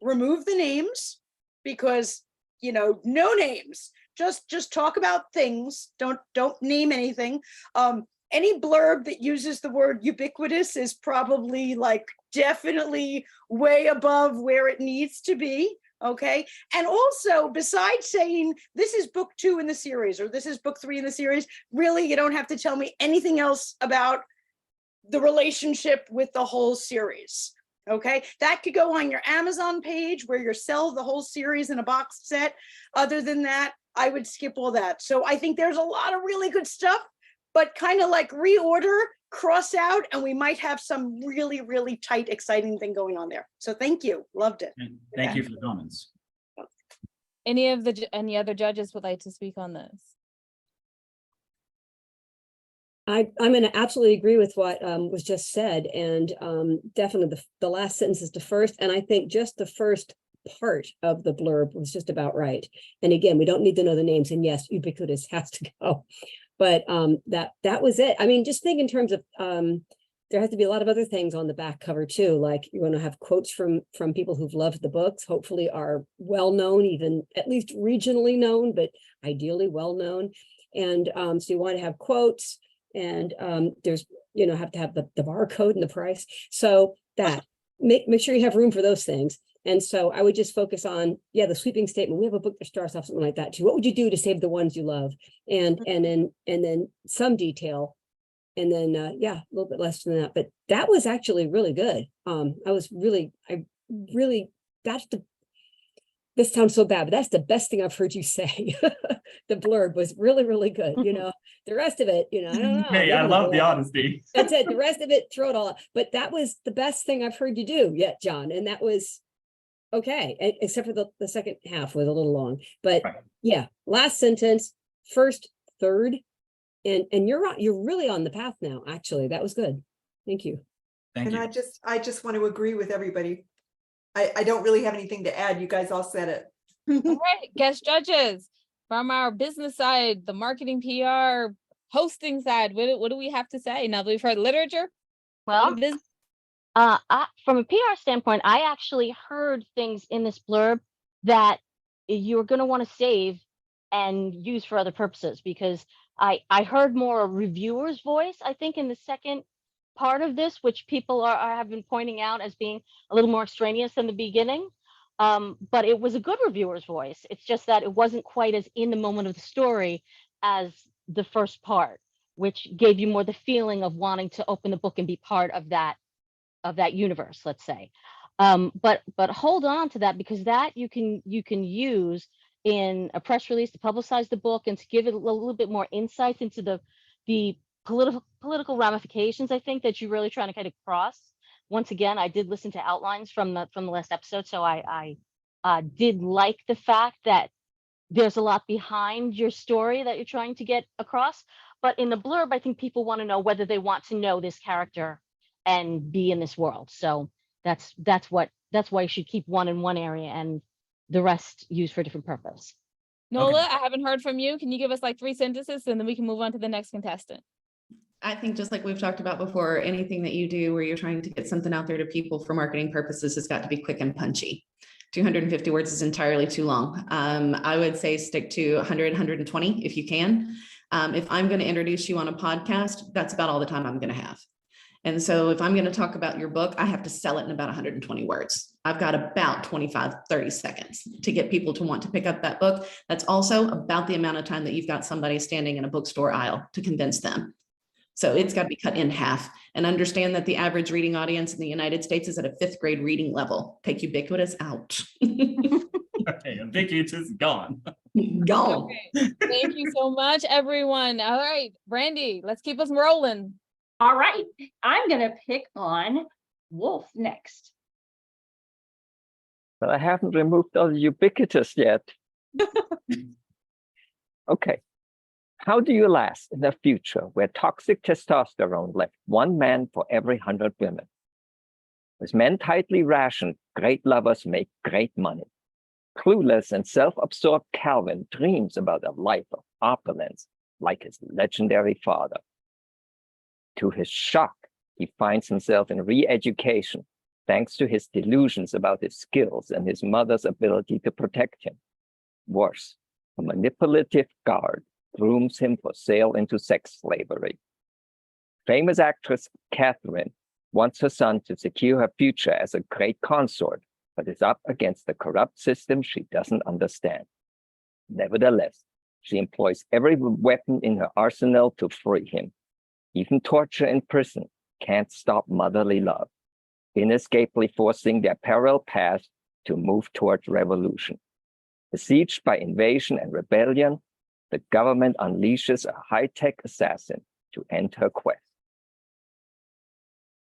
remove the names, because, you know, no names, just talk about things. Don't name anything. Any blurb that uses the word ubiquitous is probably like definitely way above where it needs to be. Okay. And also, besides saying this is book 2 in the series, or this is book 3 in the series, really, you don't have to tell me anything else about the relationship with the whole series. Okay, that could go on your Amazon page where you sell the whole series in a box set. Other than that, I would skip all that. So I think there's a lot of really good stuff, but kind of like reorder, cross out, and we might have some really, really tight, exciting thing going on there. So thank you. Loved it. And thank you for the comments. Any other judges would like to speak on this? I'm going to absolutely agree with what was just said, and definitely the last sentence is the first, and I think just the first part of the blurb was just about right. And again, we don't need to know the names, and yes, ubiquitous has to go, but that was it. I mean, just think in terms of there has to be a lot of other things on the back cover too, like you want to have quotes from people who've loved the books, hopefully are well known, even at least regionally known, but ideally well known. And so you want to have quotes. And there's, have to have the barcode and the price. So that make sure you have room for those things. And so I would just focus on, the sweeping statement. We have a book that starts off something like that too. What would you do to save the ones you love? And then some detail. And then a little bit less than that. But that was actually really good. This sounds so bad, but that's the best thing I've heard you say. The blurb was really, really good. The rest of it, I don't know. Hey, I love the honesty. That's it. The rest of it, throw it all out. But that was the best thing I've heard you do yet, John. And that was okay, except for the second half was a little long. But last sentence, first, third, and you're really on the path now. Actually, that was good. Thank you. Thank you. I just want to agree with everybody. I don't really have anything to add. You guys all said it. All right, guest judges from our business side, the marketing, PR, hosting side. What do we have to say now that we've heard literature? Well, from a PR standpoint, I actually heard things in this blurb that you're going to want to save and use for other purposes, because I heard more a reviewer's voice, I think, in the second part of this, which people have been pointing out as being a little more extraneous than the beginning. But it was a good reviewer's voice. It's just that it wasn't quite as in the moment of the story as the first part, which gave you more the feeling of wanting to open the book and be part of that universe, let's say. But hold on to that, because that you can use in a press release to publicize the book and to give it a little bit more insights into the political ramifications, I think, that you're really trying to kind of cross. Once again, I did listen to outlines from the last episode, so I did like the fact that there's a lot behind your story that you're trying to get across. But in the blurb, I think people want to know whether they want to know this character and be in this world. So that's why you should keep one in one area and the rest used for a different purpose. Nola, I haven't heard from you. Can you give us like 3 sentences and then we can move on to the next contestant? I think just like we've talked about before, anything that you do where you're trying to get something out there to people for marketing purposes has got to be quick and punchy. 250 words is entirely too long. I would say stick to 100, 120 if you can. If I'm going to introduce you on a podcast, that's about all the time I'm going to have. And so if I'm going to talk about your book, I have to sell it in about 120 words. I've got about 25, 30 seconds to get people to want to pick up that book. That's also about the amount of time that you've got somebody standing in a bookstore aisle to convince them. So it's got to be cut in half, and understand that the average reading audience in the United States is at a 5th grade reading level. Take ubiquitous out. Okay, ubiquitous is gone. Gone. Okay. Thank you so much, everyone. All right, Brandy, let's keep us rolling. All right, I'm gonna pick on Wolf next. But I haven't removed all the ubiquitous yet. Okay. How do you last in a future where toxic testosterone left one man for every 100 women? With men tightly rationed, great lovers make great money. Clueless and self-absorbed Calvin dreams about a life of opulence like his legendary father. To his shock, he finds himself in re-education thanks to his delusions about his skills and his mother's ability to protect him. Worse, a manipulative guard grooms him for sale into sex slavery. Famous actress Catherine wants her son to secure her future as a great consort, but is up against the corrupt system she doesn't understand. Nevertheless, she employs every weapon in her arsenal to free him. Even torture in prison can't stop motherly love, inescapably forcing their parallel paths to move towards revolution. Besieged by invasion and rebellion, the government unleashes a high-tech assassin to end her quest.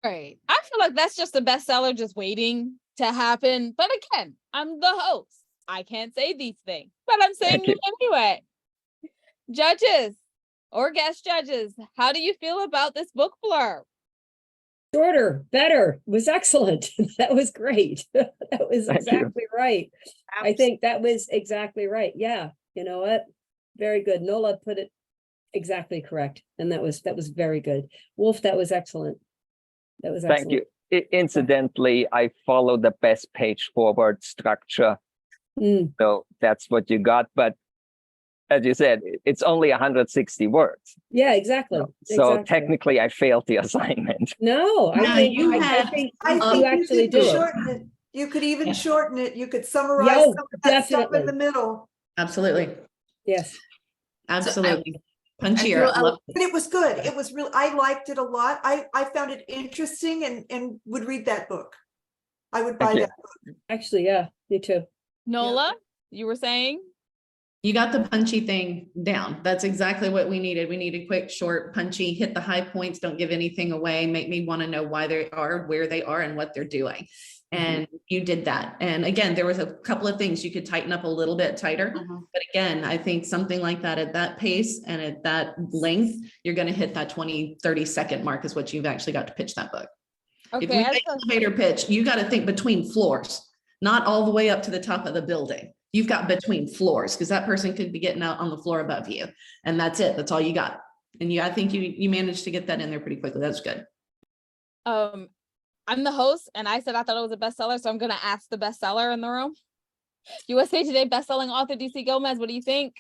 Right. I feel like that's just a bestseller just waiting to happen. But again, I'm the host. I can't say these things, but I'm saying them anyway. Judges or guest judges, how do you feel about this book blurb? Shorter, better, was excellent. That was great. That was Thank you. exactly right. I think that was exactly right. Yeah, you know what? Very good. Nola put it exactly correct. And that was very good. Wolf, that was excellent. That was excellent. Thank you. Incidentally, I follow the best page forward structure. So that's what you got. But as you said, it's only 160 words. Yeah, exactly. So Exactly. technically I failed the assignment. No, I No, think you I had- think I you think actually you could did. shorten it. You could even Yeah. shorten it. You could summarize Yeah, some of that stuff in definitely. the middle. Absolutely. Yes. Absolutely. I Punchier. feel I love But it was good. It was real. I liked it a lot. I found it interesting and would read that book. I would buy Thank you. that book. Actually, yeah, me too. Nola, you were saying? You got the punchy thing down. That's exactly what we needed. We needed quick, short, punchy, hit the high points, don't give anything away, make me want to know why they are, where they are, and what they're doing. And you did that. And again, there was a couple of things you could tighten up a little bit tighter. But again, I think something like that at that pace and at that length, you're going to hit that 20, 30 second mark is what you've actually got to pitch that book. If Okay. we make elevator pitch, you got to think between floors, not all the way up to the top of the building. You've got between floors because that person could be getting out on the floor above you. And that's it. That's all you got. And I think you managed to get that in there pretty quickly. That's good. I'm the host and I said I thought it was a bestseller, so I'm gonna ask the bestseller in the room. USA Today bestselling author DC Gomez, what do you think?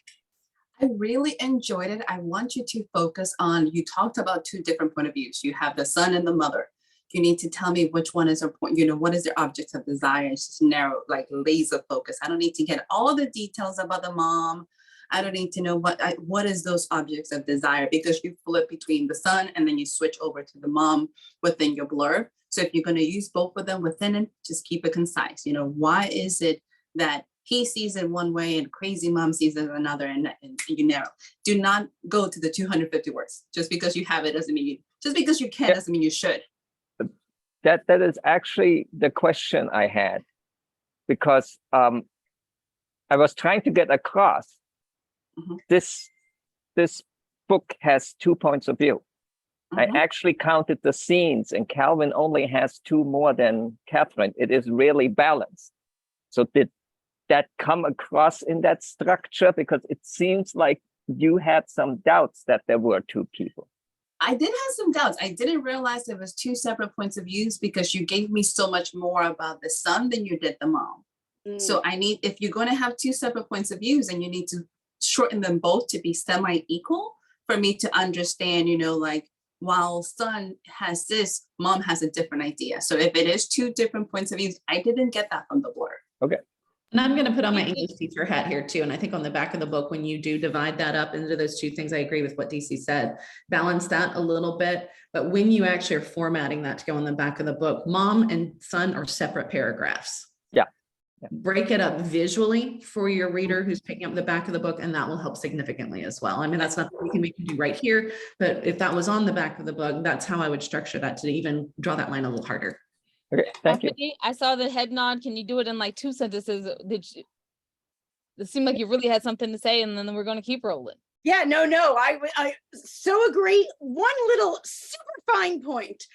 I really enjoyed it. I want you to focus on, you talked about two different point of views. You have the son and the mother. You need to tell me which one is important, what is their object of desire? It's just narrow, like laser focus. I don't need to get all the details about the mom. I don't need to know what is those objects of desire, because you flip between the son and then you switch over to the mom within your blurb. So if you're going to use both of them within it, just keep it concise. Why is it that he sees it one way and crazy mom sees it another, and you narrow? Do not go to the 250 words. Just because you have it doesn't mean just because you can doesn't mean you should. That is actually the question I had, because I was trying to get across this book has 2 points of view. I actually counted the scenes, and Calvin only has 2 more than Catherine. It is really balanced. So did that come across in that structure? Because it seems like you had some doubts that there were 2 people. I did have some doubts. I didn't realize there was 2 separate points of views because you gave me so much more about the son than you did the mom. So if you're going to have 2 separate points of views, and you need to shorten them both to be semi-equal for me to understand, while son has this, mom has a different idea. So if it is 2 different points of views, I didn't get that from the blurb. Okay. And I'm going to put on my English teacher hat here too. And I think on the back of the book, when you do divide that up into those 2 things, I agree with what DC said, balance that a little bit. But when you actually are formatting that to go on the back of the book, mom and son are separate paragraphs. Yeah. Break it up visually for your reader who's picking up the back of the book, and that will help significantly as well. I mean, that's not something we can do right here, but if that was on the back of the book, that's how I would structure that to even draw that line a little harder. Okay, thank you. I saw the head nod. Can you do it in like 2 sentences? It seemed like you really had something to say, and then we're going to keep rolling. Yeah, no, I so agree. One little super fine point.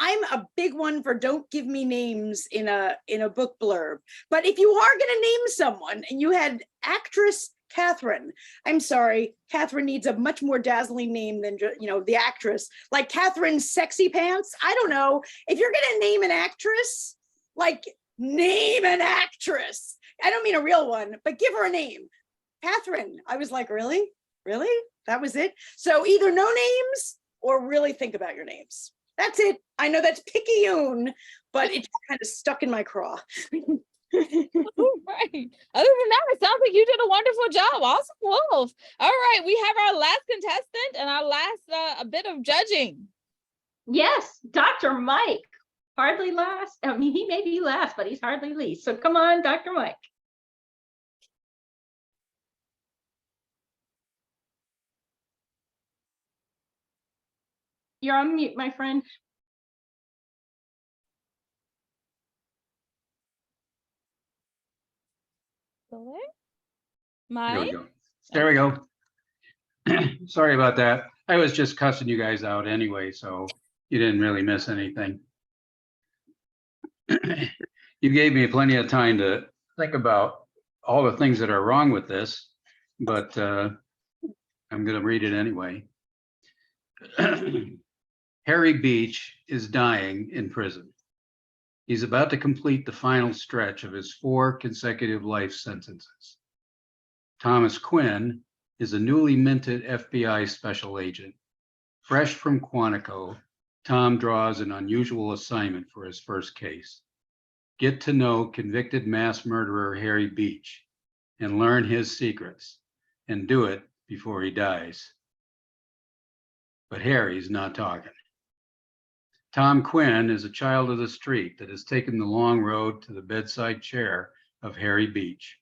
I'm a big one for don't give me names in a book blurb. But if you are going to name someone and you had actress Catherine, I'm sorry, Catherine needs a much more dazzling name than the actress, like Catherine Sexy Pants. I don't know. If you're going to name an actress, like name an actress. I don't mean a real one, but give her a name. Catherine. I was like, really? That was it? So either no names or really think about your names. That's it. I know that's picayune, but it kind of stuck in my craw. Right. Other than that, it sounds like you did a wonderful job. Awesome, Wolf. All right, we have our last contestant and our last a bit of judging. Yes, Dr. Mike. Hardly last. I mean, he may be last, but he's hardly least. So come on, Dr. Mike. You're on mute, my friend. Still there? There we Mike? go. There we go. Sorry about that. I was just cussing you guys out anyway, so you didn't really miss anything. You gave me plenty of time to think about all the things that are wrong with this, but I'm going to read it anyway. Harry Beach is dying in prison. He's about to complete the final stretch of his 4 consecutive life sentences. Thomas Quinn is a newly minted FBI special agent. Fresh from Quantico, Tom draws an unusual assignment for his first case. Get to know convicted mass murderer Harry Beach and learn his secrets, and do it before he dies. But Harry's not talking. Tom Quinn is a child of the street that has taken the long road to the bedside chair of Harry Beach.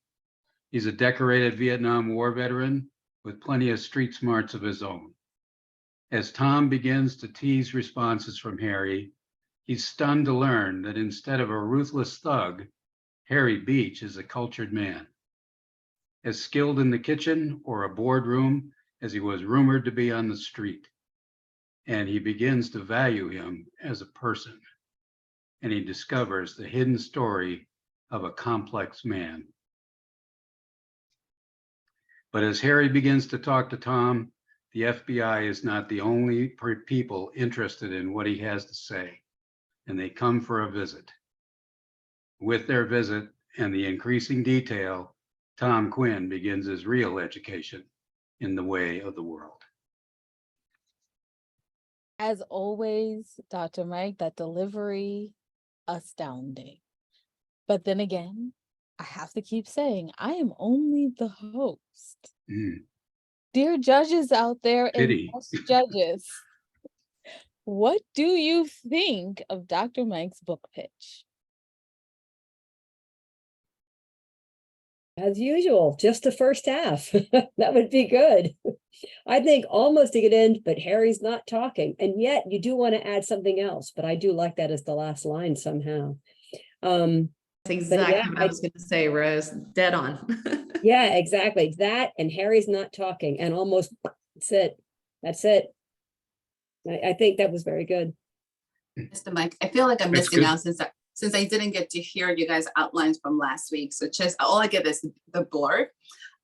He's a decorated Vietnam War veteran with plenty of street smarts of his own. As Tom begins to tease responses from Harry, he's stunned to learn that instead of a ruthless thug, Harry Beach is a cultured man. As skilled in the kitchen or a boardroom as he was rumored to be on the street. And he begins to value him as a person. And he discovers the hidden story of a complex man. But as Harry begins to talk to Tom, the FBI is not the only people interested in what he has to say, and they come for a visit. With their visit and the increasing detail, Tom Quinn begins his real education in the way of the world. As always, Dr. Mike, that delivery, astounding. But then again, I have to keep saying, I am only the host. Dear judges out there and guest judges, what do you think of Dr. Mike's book pitch? As usual, just the first half. That would be good. I think almost to get in, but Harry's not talking. And yet you do want to add something else, but I do like that as the last line somehow. That's exactly yeah, what I was going to say, Rose. Dead on. Yeah, exactly. That and Harry's not talking and almost that's it. That's it. I think that was very good. Mr. Mike, I feel like I'm That's missing good. out since I didn't get to hear you guys' outlines from last week. So just all I get is the blurb.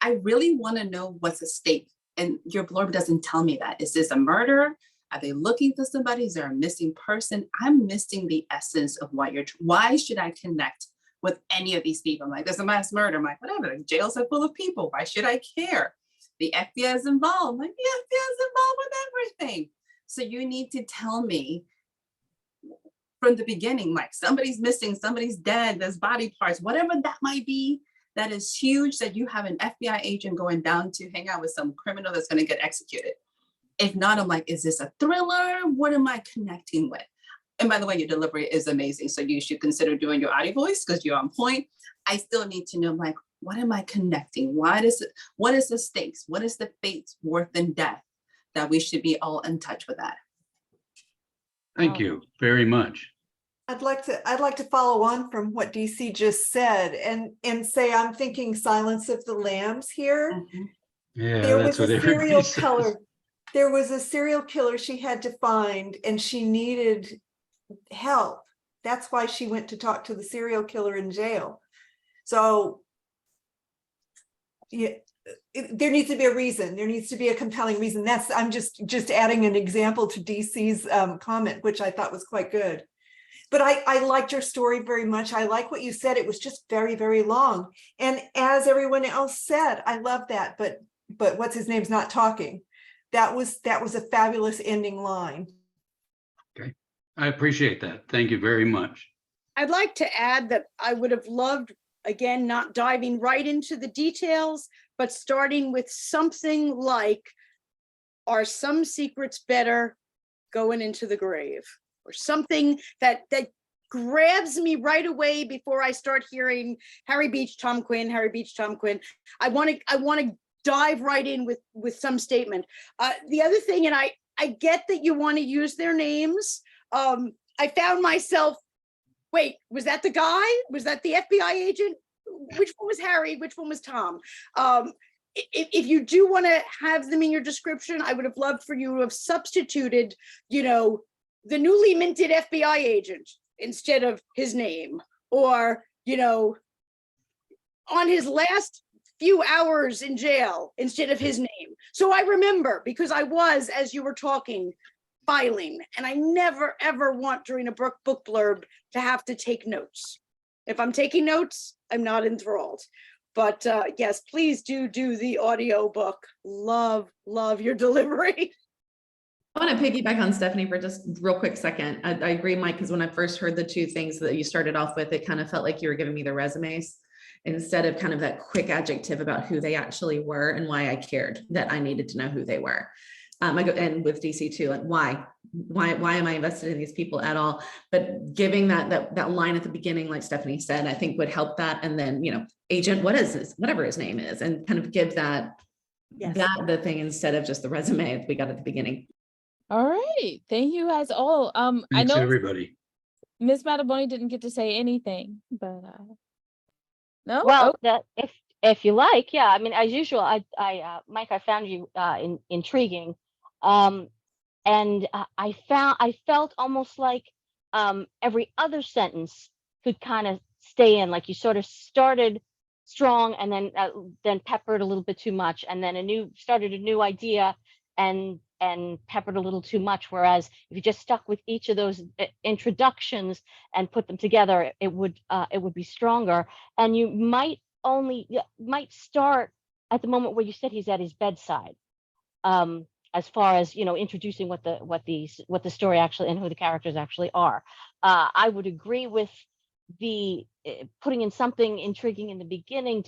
I really want to know what's at stake. And your blurb doesn't tell me that. Is this a murder? Are they looking for somebody? Is there a missing person? I'm missing the essence of what why should I connect with any of these people? I'm like, there's a mass murder. I'm like, whatever, the jails are full of people. Why should I care? The FBI is involved. I'm like, the FBI is involved with everything. So you need to tell me from the beginning, like somebody's missing, somebody's dead, there's body parts, whatever that might be, that is huge that you have an FBI agent going down to hang out with some criminal that's going to get executed. If not, I'm like, is this a thriller? What am I connecting with? And by the way, your delivery is amazing. So you should consider doing your audio voice because you're on point. I still need to know, like, what am I connecting? What is the stakes? What is the fate, worth, and death that we should be all in touch with that? Thank you very much. I'd like to follow on from what DC just said and say I'm thinking Silence of the Lambs here. Mm-hmm. Yeah, There that's was what a serial everybody says. killer. There was a serial killer she had to find, and she needed help. That's why she went to talk to the serial killer in jail. So, yeah, there needs to be a reason. There needs to be a compelling reason. I'm just adding an example to DC's comment, which I thought was quite good. But I liked your story very much. I like what you said. It was just very, very long. And as everyone else said, I love that. But what's his name's not talking. That was a fabulous ending line. Okay, I appreciate that. Thank you very much. I'd like to add that I would have loved, again, not diving right into the details, but starting with something like, are some secrets better going into the grave? Or something that grabs me right away before I start hearing Harry Beach, Tom Quinn, Harry Beach, Tom Quinn. I want to dive right in with some statement. The other thing, and I get that you want to use their names. I found myself, wait, was that the guy? Was that the FBI agent? Which one was Harry? Which one was Tom? If you do want to have them in your description, I would have loved for you to have substituted, the newly minted FBI agent instead of his name, or, on his last few hours in jail instead of his name. So I remember, because I was, as you were talking, filing, and I never ever want during a book blurb to have to take notes. If I'm taking notes, I'm not enthralled. But yes, please do the audio book. Love your delivery. I want to piggyback on Stephanie for just real quick second. I agree, Mike, because when I first heard the two things that you started off with, it kind of felt like you were giving me the resumes instead of kind of that quick adjective about who they actually were and why I cared that I needed to know who they were. And with DC too, like why am I invested in these people at all? But giving that line at the beginning, like Stephanie said, I think would help that. And then, agent, what is this, whatever his name is, and kind of give that, Yes. the thing instead of just the resume we got at the beginning. All right. Thank you guys all. I Thanks, know everybody. Miss Mattaboni didn't get to say anything, but no. Well, Oh, that if you like, yeah. I mean, as usual, Mike, I found you intriguing, and I felt almost like every other sentence could kind of stay in, like you sort of started strong and then peppered a little bit too much, and then started a new idea and peppered a little too much. Whereas if you just stuck with each of those introductions and put them together, it would be stronger. And you might start at the moment where you said he's at his bedside, as far as introducing what the story actually and who the characters actually are. I would agree with the putting in something intriguing in the beginning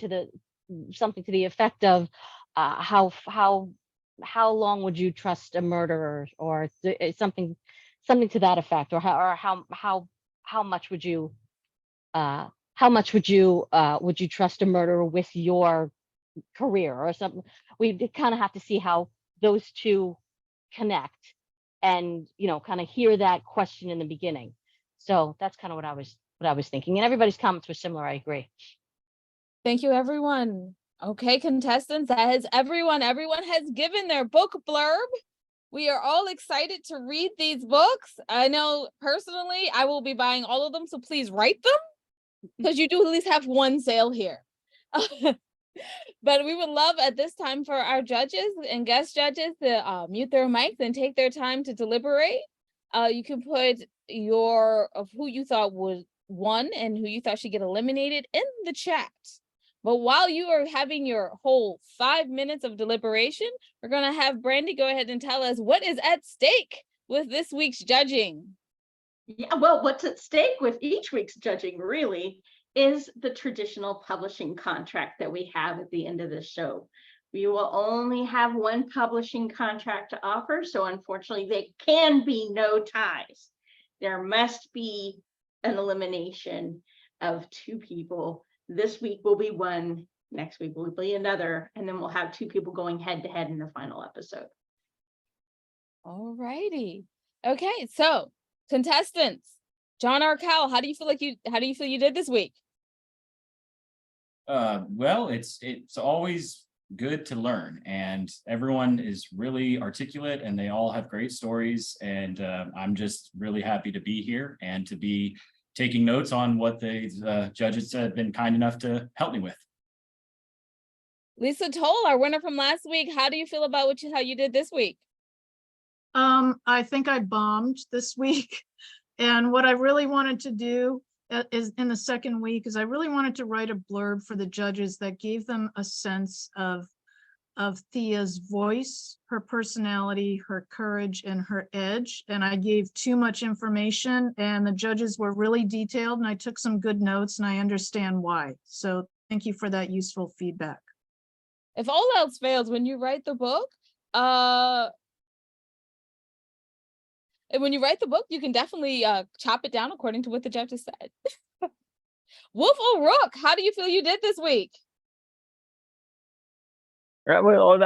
something to the effect of how long would you trust a murderer, or something to that effect, or how much would you trust a murderer with your career or something. We kind of have to see how those two connect and kind of hear that question in the beginning. So that's kind of what I was thinking, and everybody's comments were similar. I agree. thank you, everyone. Okay, contestants, that has everyone has given their book blurb. We are all excited to read these books. I know personally I will be buying all of them, so please write them, because you do at least have one sale here. But we would love at this time for our judges and guest judges to mute their mics and take their time to deliberate. You can put of who you thought was won and who you thought should get eliminated in the chat. But while you are having your whole 5 minutes of deliberation, we're going to have Brandy go ahead and tell us what is at stake with this week's judging. Yeah, well, what's at stake with each week's judging really is the traditional publishing contract that we have at the end of the show. We will only have one publishing contract to offer, so unfortunately there can be no ties. There must be an elimination of two people. This week will be one, next week will be another, and then we'll have two people going head to head in the final episode. All righty. Okay, so contestants, John R. Cowell, how do you feel you did this week? Well, it's always good to learn, and everyone is really articulate and they all have great stories, and I'm just really happy to be here and to be taking notes on what the judges have been kind enough to help me with. Lisa Toll, our winner from last week, how do you feel about how you did this week? I think I bombed this week. And what I really wanted to do is in the second week is I really wanted to write a blurb for the judges that gave them a sense of Thea's voice, her personality, her courage, and her edge. And I gave too much information, and the judges were really detailed, and I took some good notes, and I understand why. So thank you for that useful feedback. If all else fails, when you write the book, you can definitely chop it down according to what the judges said. Wolf O'Rourke, how do you feel you did this week? Well,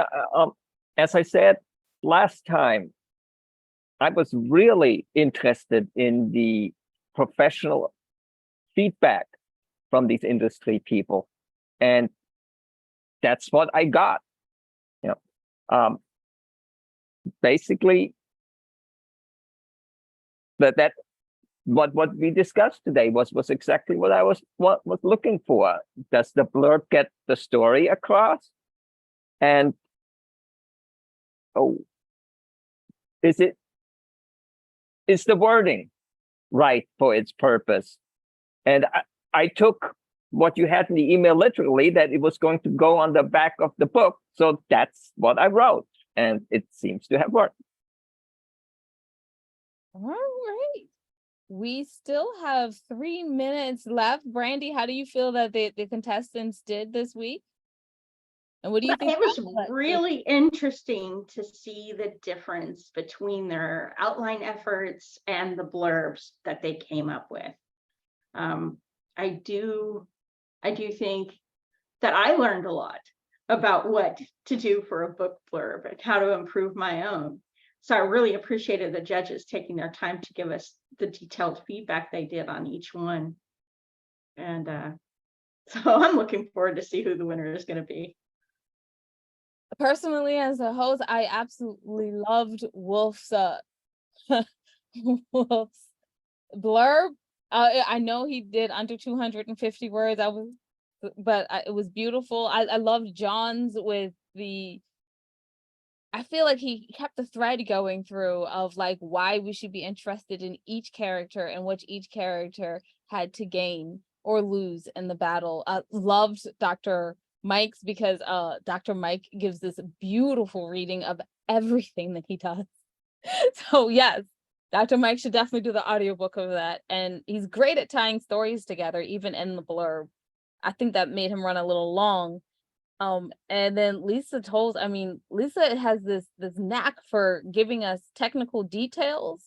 as I said last time, I was really interested in the professional feedback from these industry people. And that's what I got. You know, basically that what we discussed today was exactly what I was looking for. Does the blurb get the story across? And is the wording right for its purpose? And I took what you had in the email literally, that it was going to go on the back of the book. So that's what I wrote, and it seems to have worked. All right. We still have 3 minutes left. Brandy, how do you feel that the contestants did this week? And what do you think? It was really interesting to see the difference between their outline efforts and the blurbs that they came up with. I do think that I learned a lot about what to do for a book blurb and how to improve my own. So I really appreciated the judges taking their time to give us the detailed feedback they did on each one. And so I'm looking forward to see who the winner is going to be. Personally, as a host, I absolutely loved Wolf's Wolf's blurb. I know he did under 250 words. It was beautiful. I loved John's with I feel like he kept the thread going through of like why we should be interested in each character and what each character had to gain or lose in the battle. Loved Dr. Mike's because Dr. Mike gives this beautiful reading of everything that he does. So yes, Dr. Mike should definitely do the audiobook of that. And he's great at tying stories together, even in the blurb. I think that made him run a little long. And then Lisa Towles, I mean, Lisa has this knack for giving us technical details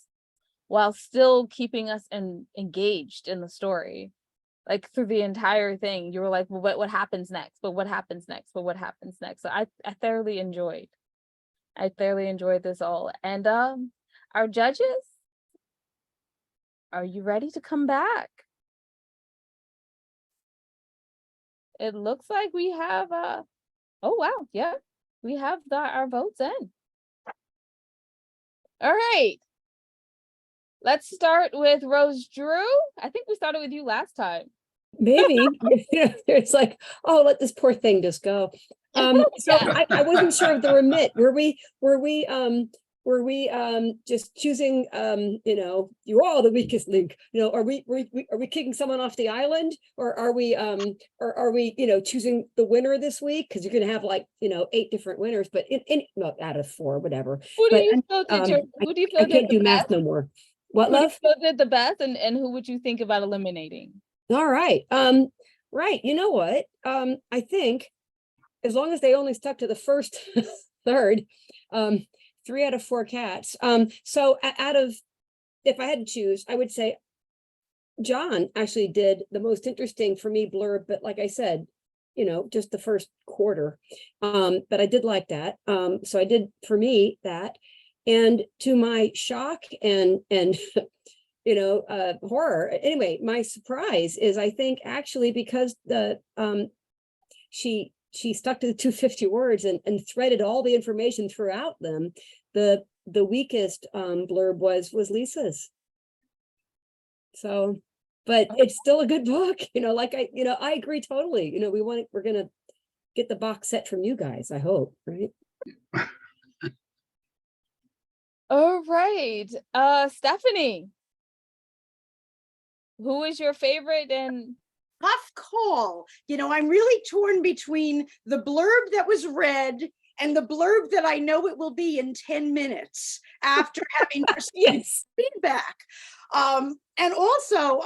while still keeping us engaged in the story. Like through the entire thing, you were like, well, what happens next? But what happens next? But what happens next? So I thoroughly enjoyed this all. And our judges, are you ready to come back? It looks like we have oh wow, yeah, we have our votes in. All right, let's start with Rose Drew. I think we started with you last time. Maybe. It's like, oh, let this poor thing just go. So I wasn't sure of the remit. Were we just choosing you all the weakest link? Are we kicking someone off the island, or are we choosing the winner this week? Because you're gonna have 8 different winners, but out of 4, whatever. Who do you feel I can't do math no more. What, love? Who did the best, and who would you think about eliminating? All right. Right. You know what? I think as long as they only stuck to the first third, 3 out of 4 cats. So if I had to choose, I would say John actually did the most interesting for me blurb, but like I said, just the first quarter. But I did like that. So I did, for me, that. And to my shock and horror, anyway, my surprise is, I think actually because she stuck to the 250 words and threaded all the information throughout them. The weakest blurb was Lisa's. So, but it's still a good book. I agree totally. We're gonna get the box set from you guys, I hope, right? All right, Stephanie, who is your favorite? And tough call. I'm really torn between the blurb that was read and the blurb that I know it will be in 10 minutes after having received feedback. And also,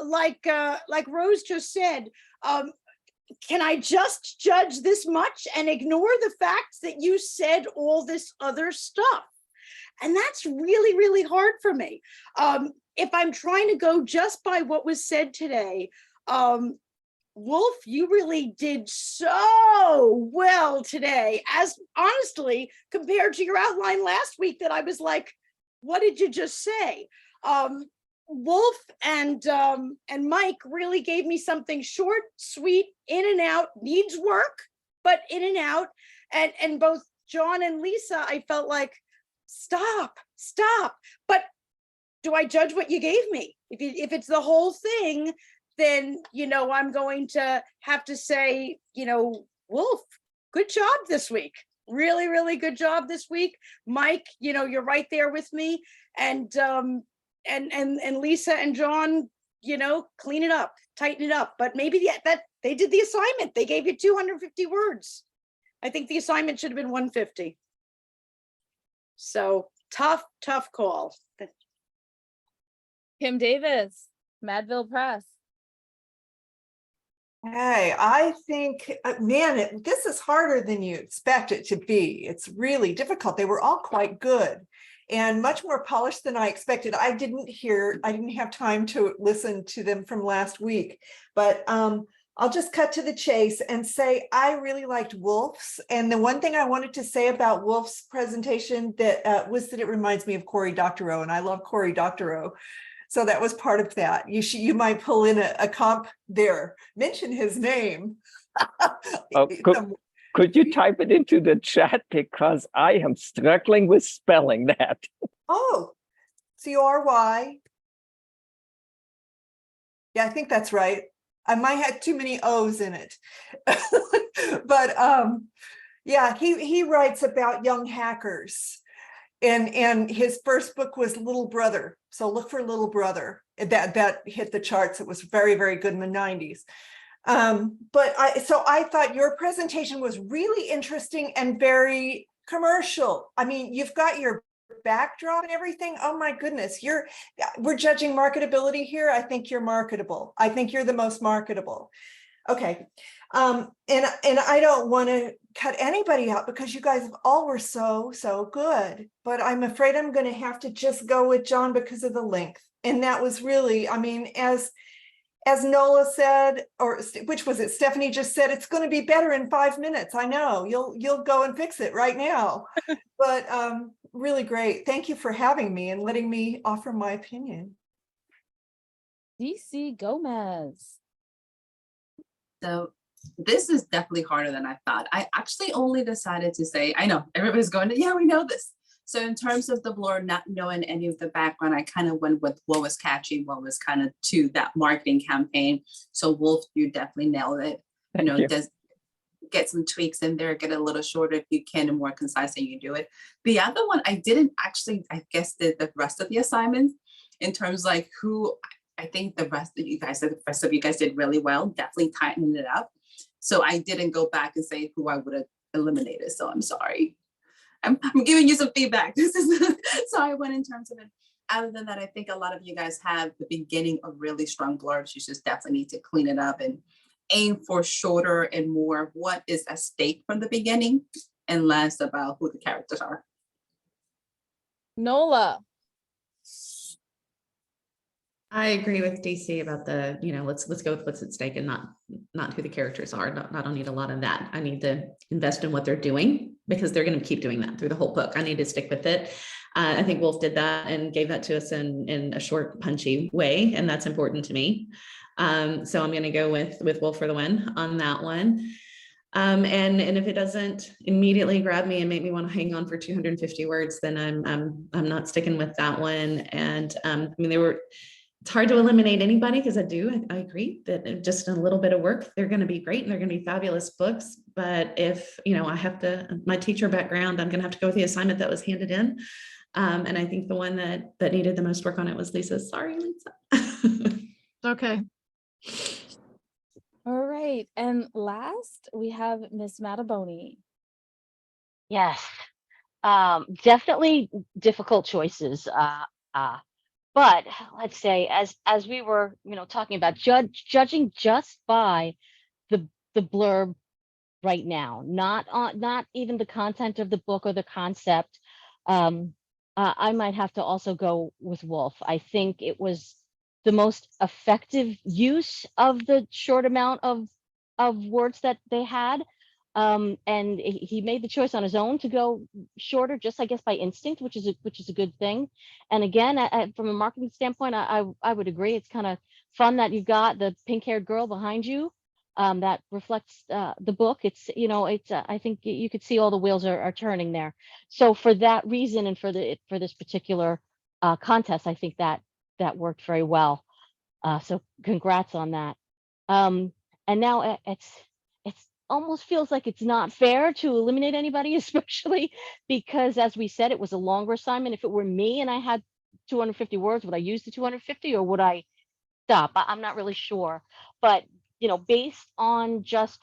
like Rose just said, can I just judge this much and ignore the facts that you said all this other stuff? And that's really, really hard for me. If I'm trying to go just by what was said today, Wolf, you really did so well today, as honestly compared to your outline last week, that I was like, what did you just say? Wolf and Mike really gave me something short, sweet, in and out, needs work, but in and out. And both John and Lisa, I felt like, stop. But do I judge what you gave me? If it's the whole thing, then, I'm going to have to say, Wolf, good job this week. Really, really good job this week. Mike, you're right there with me. And Lisa and John, clean it up, tighten it up. But maybe that they did the assignment. They gave you 250 words. I think the assignment should have been 150. So tough call. Kim Davis, Madville Press. Hey, I think, man, this is harder than you expect it to be. It's really difficult. They were all quite good and much more polished than I expected. I didn't have time to listen to them from last week, but I'll just cut to the chase and say I really liked Wolf's. And the one thing I wanted to say about Wolf's presentation that was that it reminds me of Cory Doctorow, and I love Cory Doctorow. So that was part of that. You might pull in a comp there, mention his name. Oh, could you type it into the chat, because I am struggling with spelling that. Oh, Cory. Yeah, I think that's right. I might have too many O's in it. But yeah, he writes about young hackers. And his first book was Little Brother. So look for Little Brother. That hit the charts. It was very, very good in the 90s. But I thought your presentation was really interesting and very commercial. I mean, you've got your backdrop and everything. Oh my goodness, we're judging marketability here. I think you're marketable. I think you're the most marketable. Okay. And I don't want to cut anybody out because you guys all were so good, but I'm afraid I'm going to have to just go with John because of the length. And that was really, I mean, as Nola said, or which was it? Stephanie just said, it's going to be better in 5 minutes. I know you'll go and fix it right now, but really great. Thank you for having me and letting me offer my opinion. DC Gomez. So this is definitely harder than I thought. I actually only decided to say, I know everybody's going to, yeah, we know this. So in terms of the blur, not knowing any of the background, I kind of went with what was catchy, what was kind of to that marketing campaign. So Wolf, you definitely nailed it. Does get some tweaks in there, get a little shorter if you can and more concise and you do it. The other one, I didn't actually, I guess, did the rest of the assignments in terms like who, I think the rest of you guys did really well, definitely tightened it up. So I didn't go back and say who I would have eliminated. So I'm sorry. I'm giving you some feedback. So I went in terms of it. Other than that, I think a lot of you guys have the beginning of really strong blurbs. You just definitely need to clean it up and aim for shorter and more of what is at stake from the beginning and less about who the characters are. Nola. I agree with DC about the, let's go with what's at stake and not who the characters are. I don't need a lot of that. I need to invest in what they're doing because they're going to keep doing that through the whole book. I need to stick with it. I think Wolf did that and gave that to us in a short, punchy way, and that's important to me. So I'm going to go with Wolf for the win on that one. And if it doesn't immediately grab me and make me want to hang on for 250 words, then I'm not sticking with that one. And I mean, it's hard to eliminate anybody because I agree that just a little bit of work, they're going to be great and they're going to be fabulous books. But if, I have to, my teacher background, I'm going to have to go with the assignment that was handed in. And I think the one that needed the most work on it was Lisa's. Sorry, Lisa. Okay. All right. And last we have Miss Mattaboni. Yes. Definitely difficult choices. But let's say as we were, talking about judging just by the blurb right now, not even the content of the book or the concept, I might have to also go with Wolf. I think it was the most effective use of the short amount of words that they had. And he made the choice on his own to go shorter, just I guess by instinct, which is a good thing. And again, from a marketing standpoint, I would agree. It's kind of fun that you've got the pink-haired girl behind you. That reflects the book. It's, it's I think you could see all the wheels are turning there. So for that reason, and for this particular contest, I think that worked very well. So congrats on that. And now it's almost feels like it's not fair to eliminate anybody, especially because, as we said, it was a longer assignment. If it were me and I had 250 words, would I use the 250 or would I stop? I'm not really sure. But, based on just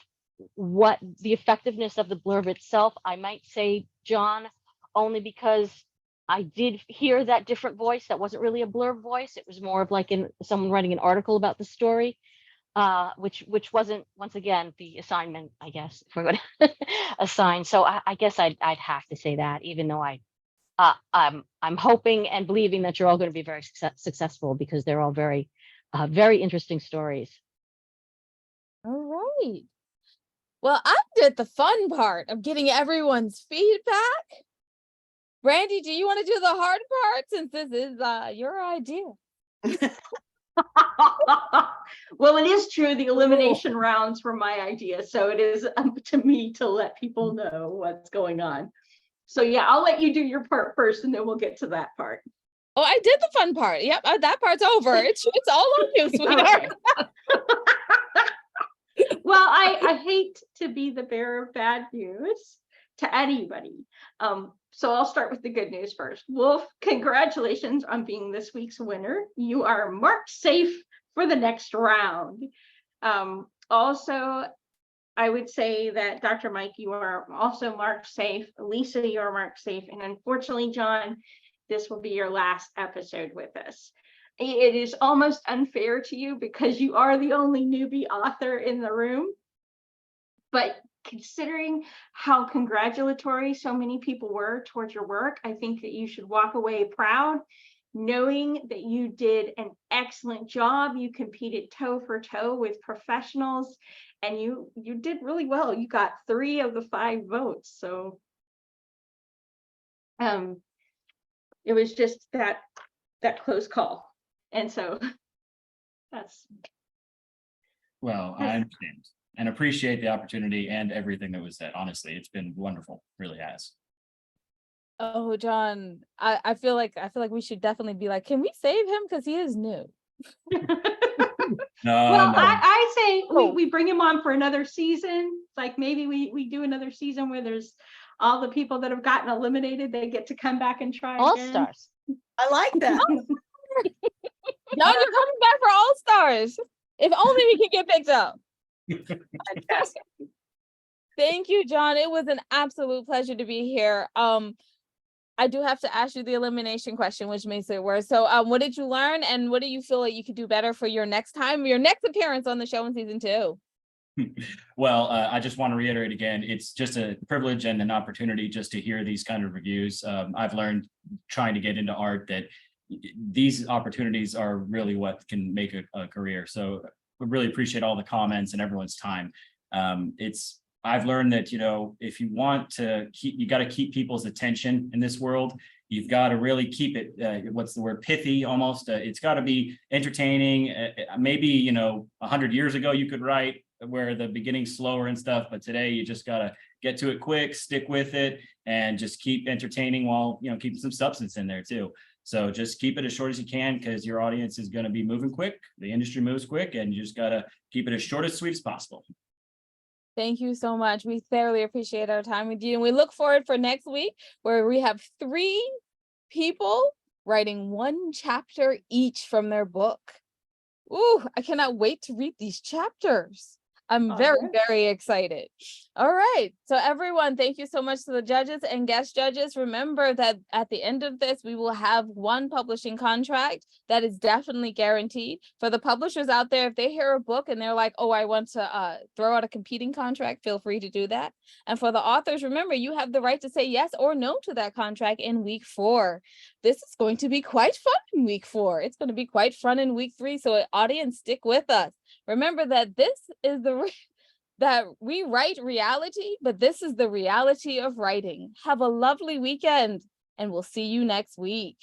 what the effectiveness of the blurb itself, I might say John, only because I did hear that different voice. That wasn't really a blurb voice. It was more of like someone writing an article about the story. Which wasn't, once again, the assignment, I guess, if we're going to assign. So I guess I'd have to say that, even though I'm hoping and believing that you're all going to be very successful, because they're all very, very interesting stories. All right. Well, I did the fun part of getting everyone's feedback. Brandy, do you want to do the hard part, since this is your idea? Well, it is true. The elimination rounds were my idea. So it is up to me to let people know what's going on. So yeah, I'll let you do your part first, and then we'll get to that part. Oh, I did the fun part. Yep, that part's over. It's all on you, sweetheart. Well, I hate to be the bearer of bad news to anybody. So I'll start with the good news first. Wolf, congratulations on being this week's winner. You are marked safe for the next round. Also, I would say that Dr. Mike, you are also marked safe. Lisa, you are marked safe. And unfortunately, John, this will be your last episode with us. It is almost unfair to you because you are the only newbie author in the room. But considering how congratulatory so many people were towards your work, I think that you should walk away proud, knowing that you did an excellent job. You competed toe for toe with professionals, and you did really well. You got 3 of the 5 votes. So it was just that close call. And so that's. Well, I understand and appreciate the opportunity and everything that was said. Honestly, it's been wonderful. Really has. Oh, John, I feel like we should definitely be like, can we save him, because he is new? Well, I say we bring him on for another season. Like maybe we do another season where there's all the people that have gotten eliminated. They get to come back and try All again. stars. I like that. John, you're coming back for All Stars. If only we could get picked up. Fantastic. Thank you, John. It was an absolute pleasure to be here. I do have to ask you the elimination question, which makes it worse. So what did you learn, and what do you feel like you could do better for your next appearance on the show in season 2? Well, I just want to reiterate again, it's just a privilege and an opportunity just to hear these kind of reviews. I've learned trying to get into art that these opportunities are really what can make a career. So I really appreciate all the comments and everyone's time. I've learned that, if you want to you got to keep people's attention in this world. You've got to really keep it, what's the word, pithy almost. It's got to be entertaining. Maybe, 100 years ago you could write where the beginning's slower and stuff, but today you just got to get to it quick, stick with it, and just keep entertaining while, keeping some substance in there too. So just keep it as short as you can, because your audience is going to be moving quick. The industry moves quick, and you just got to keep it as short as sweet as possible. Thank you so much. We thoroughly appreciate our time with you. And we look forward for next week, where we have 3 people writing 1 chapter each from their book. Ooh, I cannot wait to read these chapters. I'm very excited. All right. So everyone, thank you so much to the judges and guest judges. Remember that at the end of this, we will have 1 publishing contract that is definitely guaranteed. For the publishers out there, if they hear a book and they're like, oh, I want to throw out a competing contract, feel free to do that. And for the authors, remember, you have the right to say yes or no to that contract in week 4. This is going to be quite fun in week 4. It's going to be quite fun in week 3. So audience, stick with us. Remember that this is the that we write reality, but this is the reality of writing. Have a lovely weekend, and we'll see you next week.